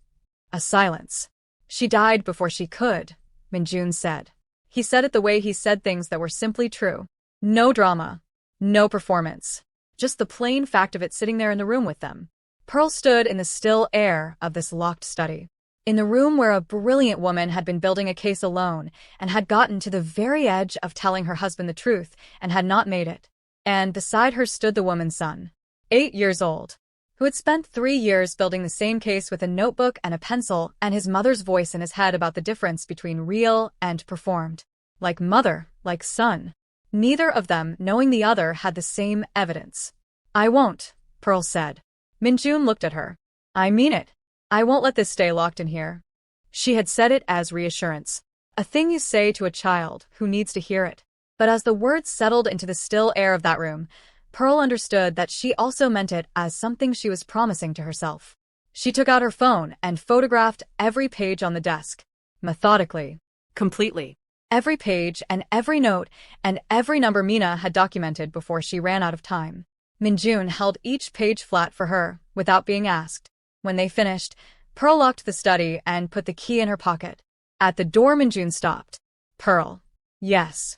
A silence. She died before she could, Minjun said. He said it the way he said things that were simply true. No drama. No performance. Just the plain fact of it sitting there in the room with them. Pearl stood in the still air of this locked study. In the room where a brilliant woman had been building a case alone and had gotten to the very edge of telling her husband the truth and had not made it. And beside her stood the woman's son, 8 years old, who had spent 3 years building the same case with a notebook and a pencil and his mother's voice in his head about the difference between real and performed. Like mother, like son. Neither of them, knowing the other, had the same evidence. I won't, Pearl said. Minjun looked at her. I mean it. I won't let this stay locked in here. She had said it as reassurance. A thing you say to a child who needs to hear it. But as the words settled into the still air of that room, Pearl understood that she also meant it as something she was promising to herself. She took out her phone and photographed every page on the desk. Methodically. Completely. Every page and every note and every number Mina had documented before she ran out of time. Minjun held each page flat for her, without being asked. When they finished, Pearl locked the study and put the key in her pocket. At the door Minjun stopped. Pearl. Yes.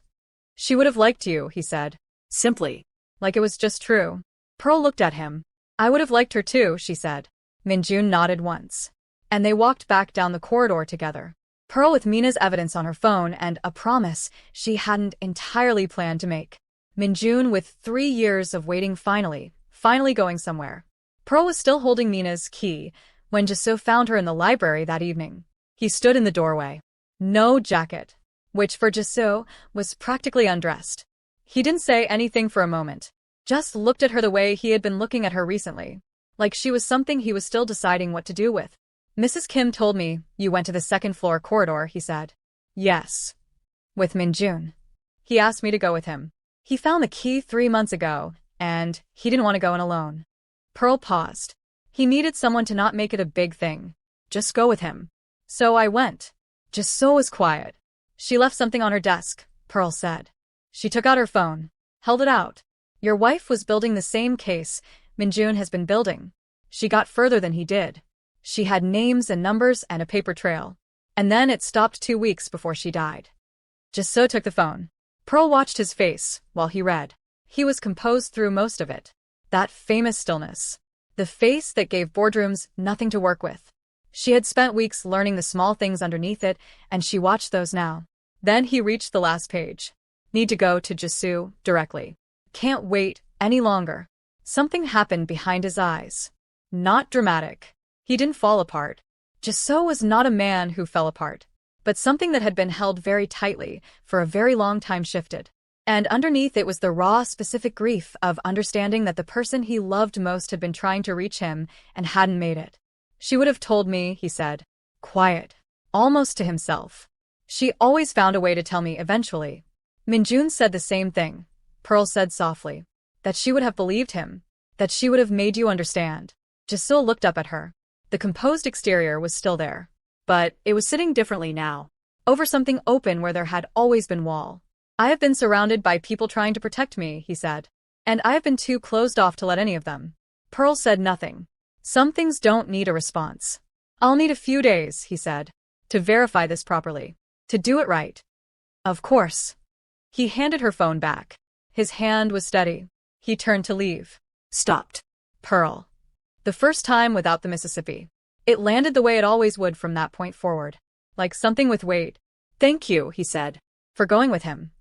She would have liked you, he said. Simply. Like it was just true. Pearl looked at him. I would have liked her too, she said. Minjun nodded once. And they walked back down the corridor together. Pearl with Mina's evidence on her phone and a promise she hadn't entirely planned to make. Minjun with 3 years of waiting finally going somewhere. Pearl was still holding Mina's key, When Jisoo found her in the library that evening, he stood in the doorway. No jacket, which for Jisoo was practically undressed. He didn't say anything for a moment, just looked at her the way he had been looking at her recently, like she was something he was still deciding what to do with. Mrs. Kim told me you went to the second-floor corridor, he said. Yes. With Minjun. He asked me to go with him. He found the key 3 months ago, and he didn't want to go in alone. Pearl paused. He needed someone to not make it a big thing. Just go with him. So I went. Jisoo was quiet. She left something on her desk, Pearl said. She took out her phone, held it out. Your wife was building the same case Minjun has been building. She got further than he did. She had names and numbers and a paper trail. And then it stopped 2 weeks before she died. Jisoo took the phone. Pearl watched his face while he read. He was composed through most of it. That famous stillness. The face that gave boardrooms nothing to work with. She had spent weeks learning the small things underneath it, and she watched those now. Then he reached the last page. Need to go to Jisoo directly. Can't wait any longer. Something happened behind his eyes. Not dramatic. He didn't fall apart. Jisoo was not a man who fell apart. But something that had been held very tightly for a very long time shifted. And underneath it was the raw, specific grief of understanding that the person he loved most had been trying to reach him and hadn't made it. She would have told me, he said. Quiet. Almost to himself. She always found a way to tell me eventually. Minjun said the same thing. Pearl said softly. That she would have believed him. That she would have made you understand. Jisoo looked up at her. The composed exterior was still there. But it was sitting differently now. Over something open where there had always been wall. I have been surrounded by people trying to protect me, he said. And I have been too closed off to let any of them. Pearl said nothing. Some things don't need a response. I'll need a few days, he said. To verify this properly. To do it right. Of course. He handed her phone back. His hand was steady. He turned to leave. Stopped. Pearl. The first time without the Mississippi. It landed the way it always would from that point forward. Like something with weight. Thank you, he said. For going with him.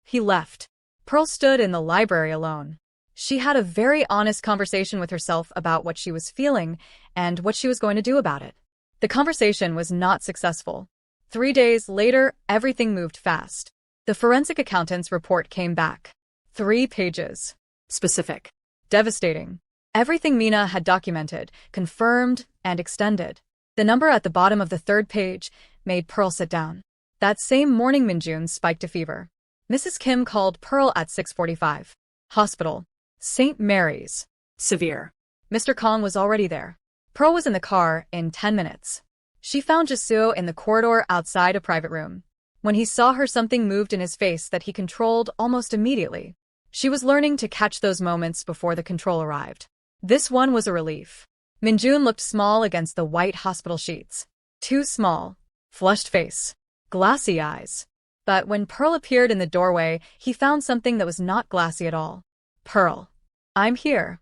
He left. Pearl stood in the library alone. She had a very honest conversation with herself about what she was feeling and what she was going to do about it. The conversation was not successful. 3 days later, everything moved fast. The forensic accountant's report came back. 3 pages. Specific. Devastating. Everything Mina had documented, confirmed, and extended. The number at the bottom of the 3rd page made Pearl sit down. That same morning Minjun spiked a fever. Mrs. Kim called Pearl at 6:45. Hospital. St. Mary's. Severe. Mr. Kong was already there. Pearl was in the car in 10 minutes. She found Jisoo in the corridor outside a private room. When he saw her, something moved in his face that he controlled almost immediately. She was learning to catch those moments before the control arrived. This one was a relief. Minjun looked small against the white hospital sheets. Too small. Flushed face. Glassy eyes. But when Pearl appeared in the doorway, he found something that was not glassy at all. Pearl. I'm here.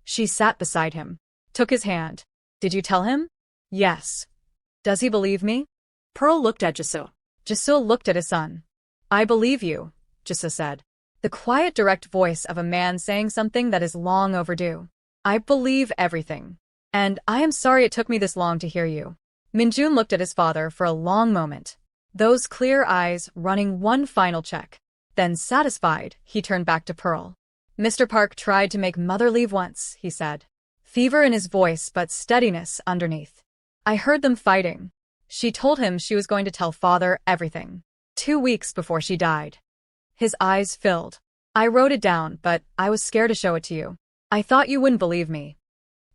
She sat beside him. Took his hand. Did you tell him? Yes. Does he believe me? Pearl looked at Jisoo. Jisoo looked at his son. I believe you, Jisoo said. The quiet, direct voice of a man saying something that is long overdue. I believe everything. And I am sorry it took me this long to hear you. Minjun looked at his father for a long moment. Those clear eyes running one final check. Then, satisfied, he turned back to Pearl. Mr. Park tried to make mother leave once, he said. Fever in his voice but steadiness underneath. I heard them fighting. She told him she was going to tell father everything. 2 weeks before she died. His eyes filled. I wrote it down, but I was scared to show it to you. I thought you wouldn't believe me.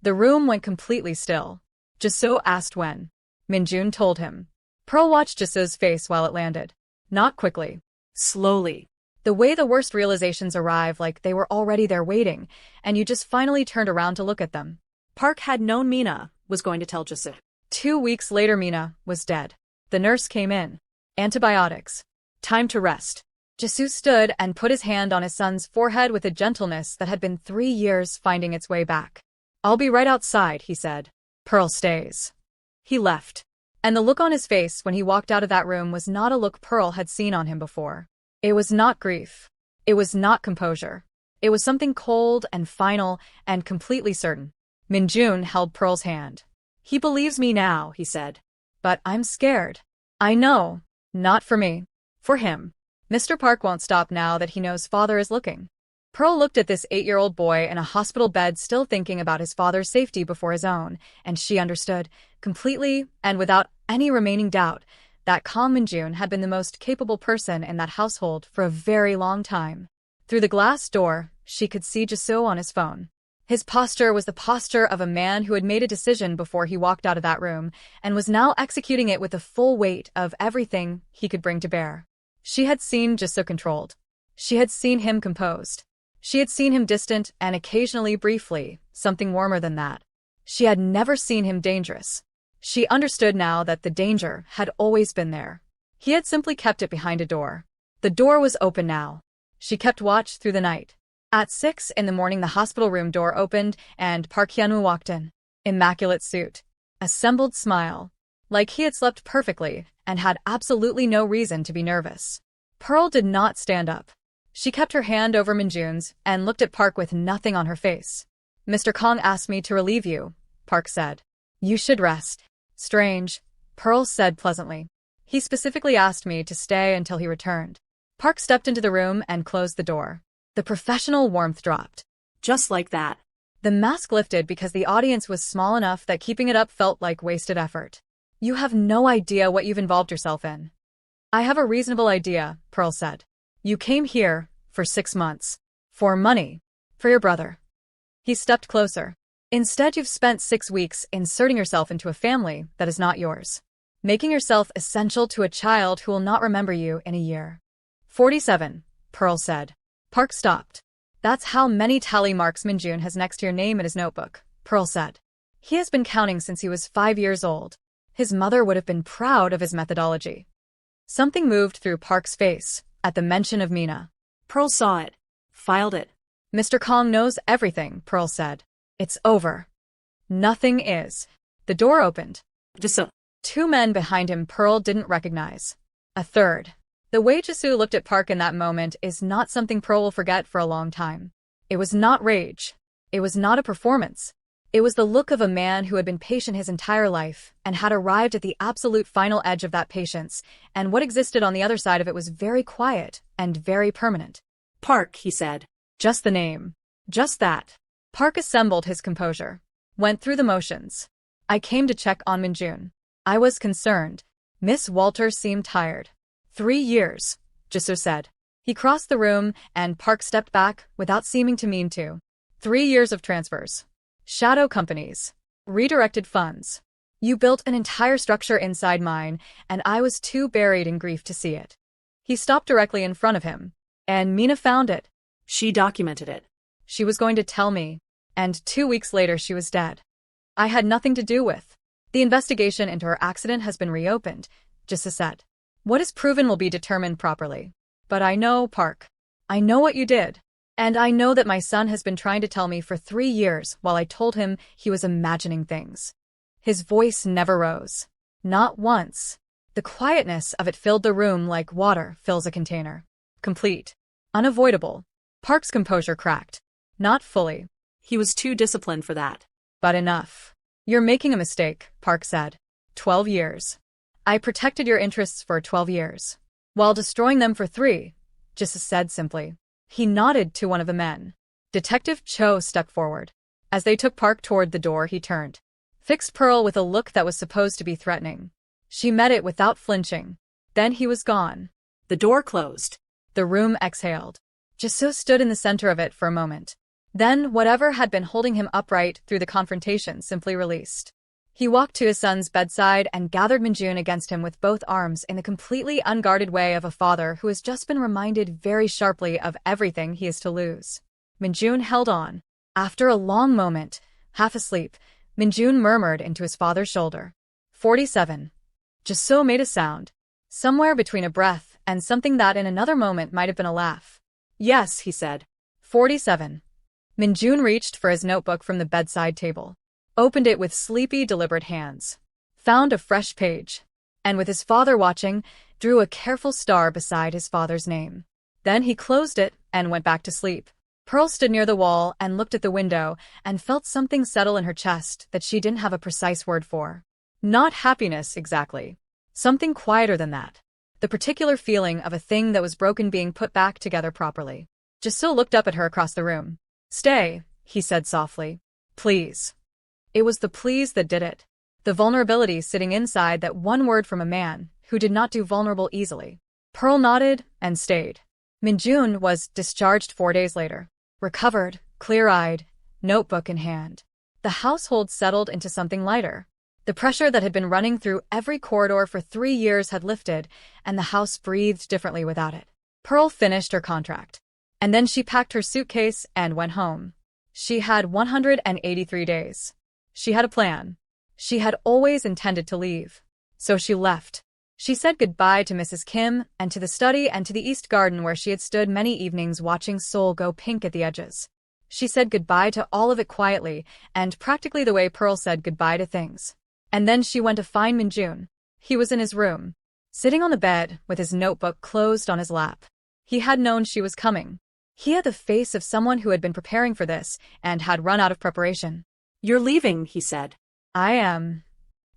The room went completely still. Jisoo asked when. Minjun told him. Pearl watched Jisoo's face while it landed. Not quickly. Slowly. The way the worst realizations arrive, like they were already there waiting, and you just finally turned around to look at them. Park had known Mina was going to tell Jisoo. 2 weeks later Mina was dead. The nurse came in. Antibiotics. Time to rest. Jisoo stood and put his hand on his son's forehead with a gentleness that had been 3 years finding its way back. I'll be right outside, he said. Pearl stays. He left. And the look on his face when he walked out of that room was not a look Pearl had seen on him before. It was not grief. It was not composure. It was something cold and final and completely certain. Minjun held Pearl's hand. He believes me now, he said. But I'm scared. I know. Not for me. For him. Mr. Park won't stop now that he knows father is looking. Pearl looked at this 8-year-old boy in a hospital bed still thinking about his father's safety before his own, and she understood, completely and without any remaining doubt, that Kang Min-jun had been the most capable person in that household for a very long time. Through the glass door, she could see Jisoo on his phone. His posture was the posture of a man who had made a decision before he walked out of that room, and was now executing it with the full weight of everything he could bring to bear. She had seen Jisoo controlled. She had seen him composed. She had seen him distant and occasionally briefly, something warmer than that. She had never seen him dangerous. She understood now that the danger had always been there. He had simply kept it behind a door. The door was open now. She kept watch through the night. At 6 in the morning the hospital room door opened and Park Hyun-woo walked in. Immaculate suit. Assembled smile. Like he had slept perfectly and had absolutely no reason to be nervous. Pearl did not stand up. She kept her hand over Min-jun's and looked at Park with nothing on her face. Mr. Kang asked me to relieve you, Park said. You should rest. Strange, Pearl said pleasantly. He specifically asked me to stay until he returned. Park stepped into the room and closed the door. The professional warmth dropped. Just like that. The mask lifted because the audience was small enough that keeping it up felt like wasted effort. You have no idea what you've involved yourself in. I have a reasonable idea, Pearl said. You came here for 6 months. For money. For your brother. He stepped closer. Instead, you've spent 6 weeks inserting yourself into a family that is not yours. Making yourself essential to a child who will not remember you in a year. 47, Pearl said. Park stopped. That's how many tally marks Min-jun has next to your name in his notebook, Pearl said. He has been counting since he was 5 years old. His mother would have been proud of his methodology. Something moved through Park's face at the mention of Mina. Pearl saw it. Filed it. Mr. Kang knows everything, Pearl said. It's over. Nothing is. The door opened. Jisoo. 2 men behind him Pearl didn't recognize. A third. The way Jisoo looked at Park in that moment is not something Pearl will forget for a long time. It was not rage. It was not a performance. It was the look of a man who had been patient his entire life and had arrived at the absolute final edge of that patience, and what existed on the other side of it was very quiet and very permanent. Park, he said. Just the name. Just that. Park assembled his composure. Went through the motions. I came to check on Min-jun. I was concerned. Miss Walter seemed tired. 3 years, Jisoo said. He crossed the room and Park stepped back without seeming to mean to. 3 years of transfers. Shadow companies. Redirected funds. You built an entire structure inside mine, and I was too buried in grief to see it. He stopped directly in front of him. And Mina found it. She documented it. She was going to tell me. And 2 weeks later she was dead. I had nothing to do with. The investigation into her accident has been reopened, Jisoo said. What is proven will be determined properly. But I know, Park. I know what you did. And I know that my son has been trying to tell me for 3 years while I told him he was imagining things. His voice never rose. Not once. The quietness of it filled the room like water fills a container. Complete. Unavoidable. Park's composure cracked. Not fully. He was too disciplined for that. But enough. You're making a mistake, Park said. 12 years. I protected your interests for 12 years. While destroying them for 3, Jisoo said simply. He nodded to one of the men. Detective Cho stepped forward. As they took Park toward the door he turned. Fixed Pearl with a look that was supposed to be threatening. She met it without flinching. Then he was gone. The door closed. The room exhaled. Jisoo stood in the center of it for a moment. Then whatever had been holding him upright through the confrontation simply released. He walked to his son's bedside and gathered Min-jun against him with both arms in the completely unguarded way of a father who has just been reminded very sharply of everything he is to lose. Min-jun held on. After a long moment, half asleep, Min-jun murmured into his father's shoulder. 47. Jisoo made a sound. Somewhere between a breath and something that in another moment might have been a laugh. Yes, he said. 47. Min-jun reached for his notebook from the bedside table. Opened it with sleepy, deliberate hands. Found a fresh page. And with his father watching, drew a careful star beside his father's name. Then he closed it and went back to sleep. Pearl stood near the wall and looked at the window and felt something settle in her chest that she didn't have a precise word for. Not happiness, exactly. Something quieter than that. The particular feeling of a thing that was broken being put back together properly. Jisoo looked up at her across the room. "Stay," he said softly. "Please." It was the please that did it. The vulnerability sitting inside that one word from a man who did not do vulnerable easily. Pearl nodded and stayed. Minjun was discharged 4 days later. Recovered, clear-eyed, notebook in hand. The household settled into something lighter. The pressure that had been running through every corridor for 3 years had lifted, and the house breathed differently without it. Pearl finished her contract. And then she packed her suitcase and went home. She had 183 days. She had a plan. She had always intended to leave. So she left. She said goodbye to Mrs. Kim and to the study and to the East Garden where she had stood many evenings watching Seoul go pink at the edges. She said goodbye to all of it quietly and practically the way Pearl said goodbye to things. And then she went to find Minjun. He was in his room, sitting on the bed with his notebook closed on his lap. He had known she was coming. He had the face of someone who had been preparing for this and had run out of preparation. "You're leaving," he said. "I am.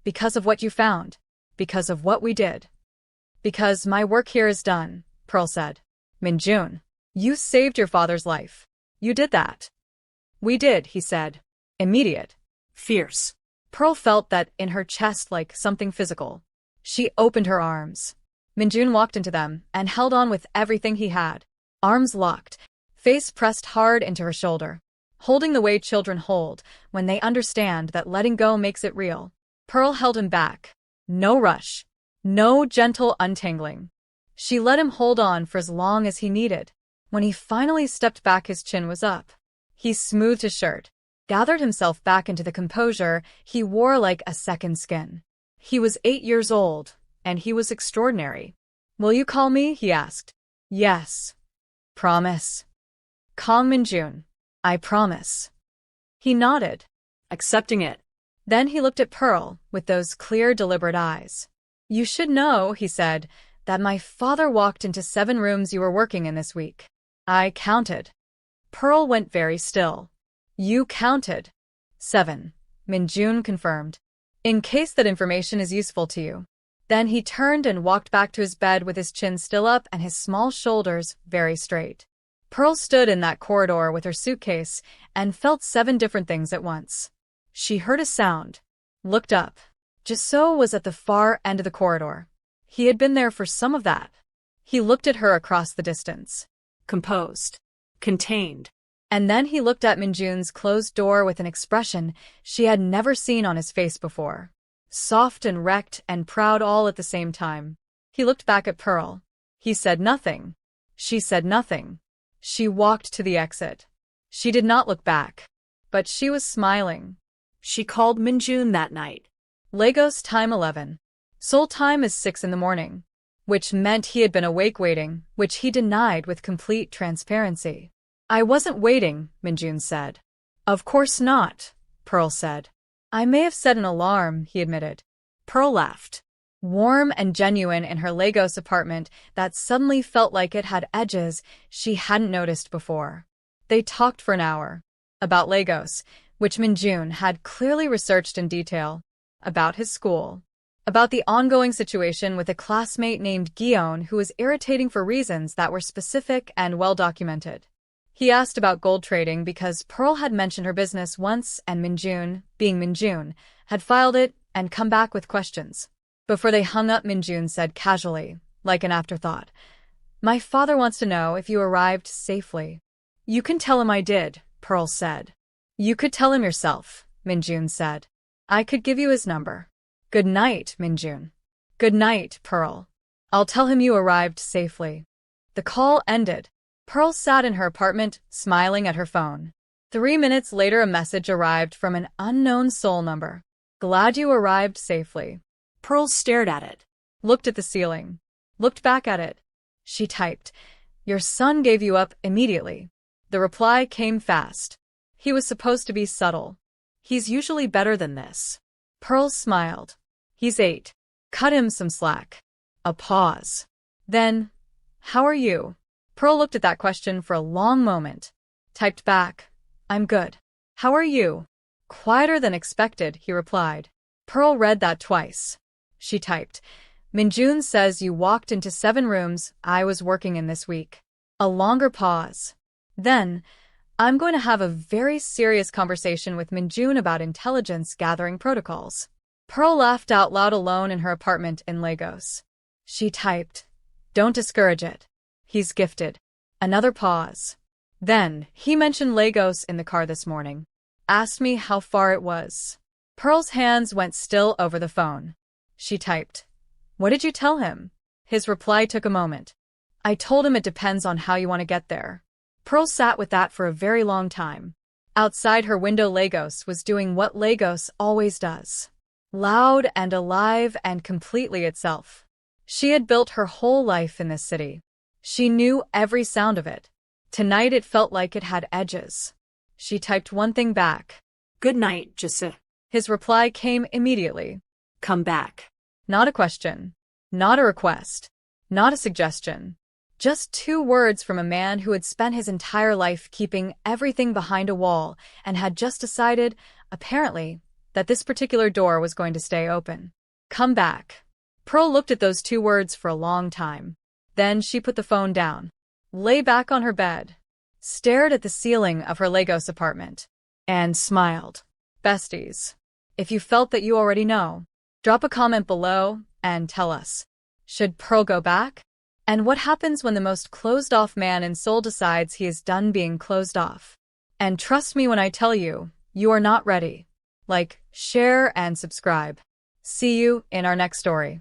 Because of what you found. Because of what we did. Because my work here is done," Pearl said. "Minjun, you saved your father's life. You did that." "We did," he said. Immediate. Fierce. Pearl felt that in her chest like something physical. She opened her arms. Minjun walked into them and held on with everything he had. Arms locked, face pressed hard into her shoulder. Holding the way children hold when they understand that letting go makes it real. Pearl held him back. No rush. No gentle untangling. She let him hold on for as long as he needed. When he finally stepped back, his chin was up. He smoothed his shirt, gathered himself back into the composure he wore like a second skin. He was 8 years old, and he was extraordinary. "Will you call me?" he asked. "Yes." "Promise?" "Kang Minjun. I promise." He nodded, accepting it. Then he looked at Pearl with those clear, deliberate eyes. "You should know," he said, "that my father walked into 7 rooms you were working in this week. I counted." Pearl went very still. "You counted?" 7, Minjun confirmed. "In case that information is useful to you." Then he turned and walked back to his bed with his chin still up and his small shoulders very straight. Pearl stood in that corridor with her suitcase and felt 7 different things at once. She heard a sound, looked up. Jisoo was at the far end of the corridor. He had been there for some of that. He looked at her across the distance. Composed. Contained. And then he looked at Minjun's closed door with an expression she had never seen on his face before. Soft and wrecked and proud all at the same time. He looked back at Pearl. He said nothing. She said nothing. She walked to the exit. She did not look back. But she was smiling. She called Minjun that night. Lagos time 11. Seoul time is 6 in the morning. Which meant he had been awake waiting, which he denied with complete transparency. "I wasn't waiting," Minjun said. "Of course not," Pearl said. "I may have set an alarm," he admitted. Pearl laughed. Warm and genuine in her Lagos apartment that suddenly felt like it had edges she hadn't noticed before. They talked for an hour. About Lagos, which Minjun had clearly researched in detail, about his school, about the ongoing situation with a classmate named Gion who was irritating for reasons that were specific and well-documented. He asked about gold trading because Pearl had mentioned her business once and Minjun, being Minjun, had filed it and come back with questions. Before they hung up, Minjun said casually, like an afterthought, "My father wants to know if you arrived safely." "You can tell him I did," Pearl said. "You could tell him yourself," Minjun said. "I could give you his number." "Good night, Minjun." "Good night, Pearl. I'll tell him you arrived safely." The call ended. Pearl sat in her apartment, smiling at her phone. 3 minutes later, a message arrived from an unknown Seoul number. "Glad you arrived safely." Pearl stared at it, looked at the ceiling, looked back at it. She typed, "Your son gave you up immediately." The reply came fast. He was supposed to be subtle. He's usually better than this. Pearl smiled. He's 8. Cut him some slack. A pause. Then, "How are you?" Pearl looked at that question for a long moment. Typed back, I'm good. How are you? Quieter than expected, he replied. Pearl read that twice. She typed, Minjun says you walked into 7 rooms I was working in this week. A longer pause. Then, I'm going to have a very serious conversation with Minjun about intelligence gathering protocols. Pearl laughed out loud alone in her apartment in Lagos. She typed, don't discourage it. He's gifted. Another pause. Then, he mentioned Lagos in the car this morning. Asked me how far it was. Pearl's hands went still over the phone. She typed, what did you tell him? His reply took a moment. I told him it depends on how you want to get there. Pearl sat with that for a very long time. Outside her window, Lagos was doing what Lagos always does. Loud and alive and completely itself. She had built her whole life in this city. She knew every sound of it. Tonight it felt like it had edges. She typed one thing back. Good night, Jesse. His reply came immediately. Come back. Not a question. Not a request. Not a suggestion. Just 2 words from a man who had spent his entire life keeping everything behind a wall and had just decided, apparently, that this particular door was going to stay open. Come back. Pearl looked at those 2 words for a long time. Then she put the phone down, lay back on her bed, stared at the ceiling of her Lagos apartment, and smiled. Besties, if you felt that you already know, drop a comment below and tell us. Should Pearl go back? And what happens when the most closed-off man in Seoul decides he is done being closed off? And trust me when I tell you, you are not ready. Like, share, and subscribe. See you in our next story.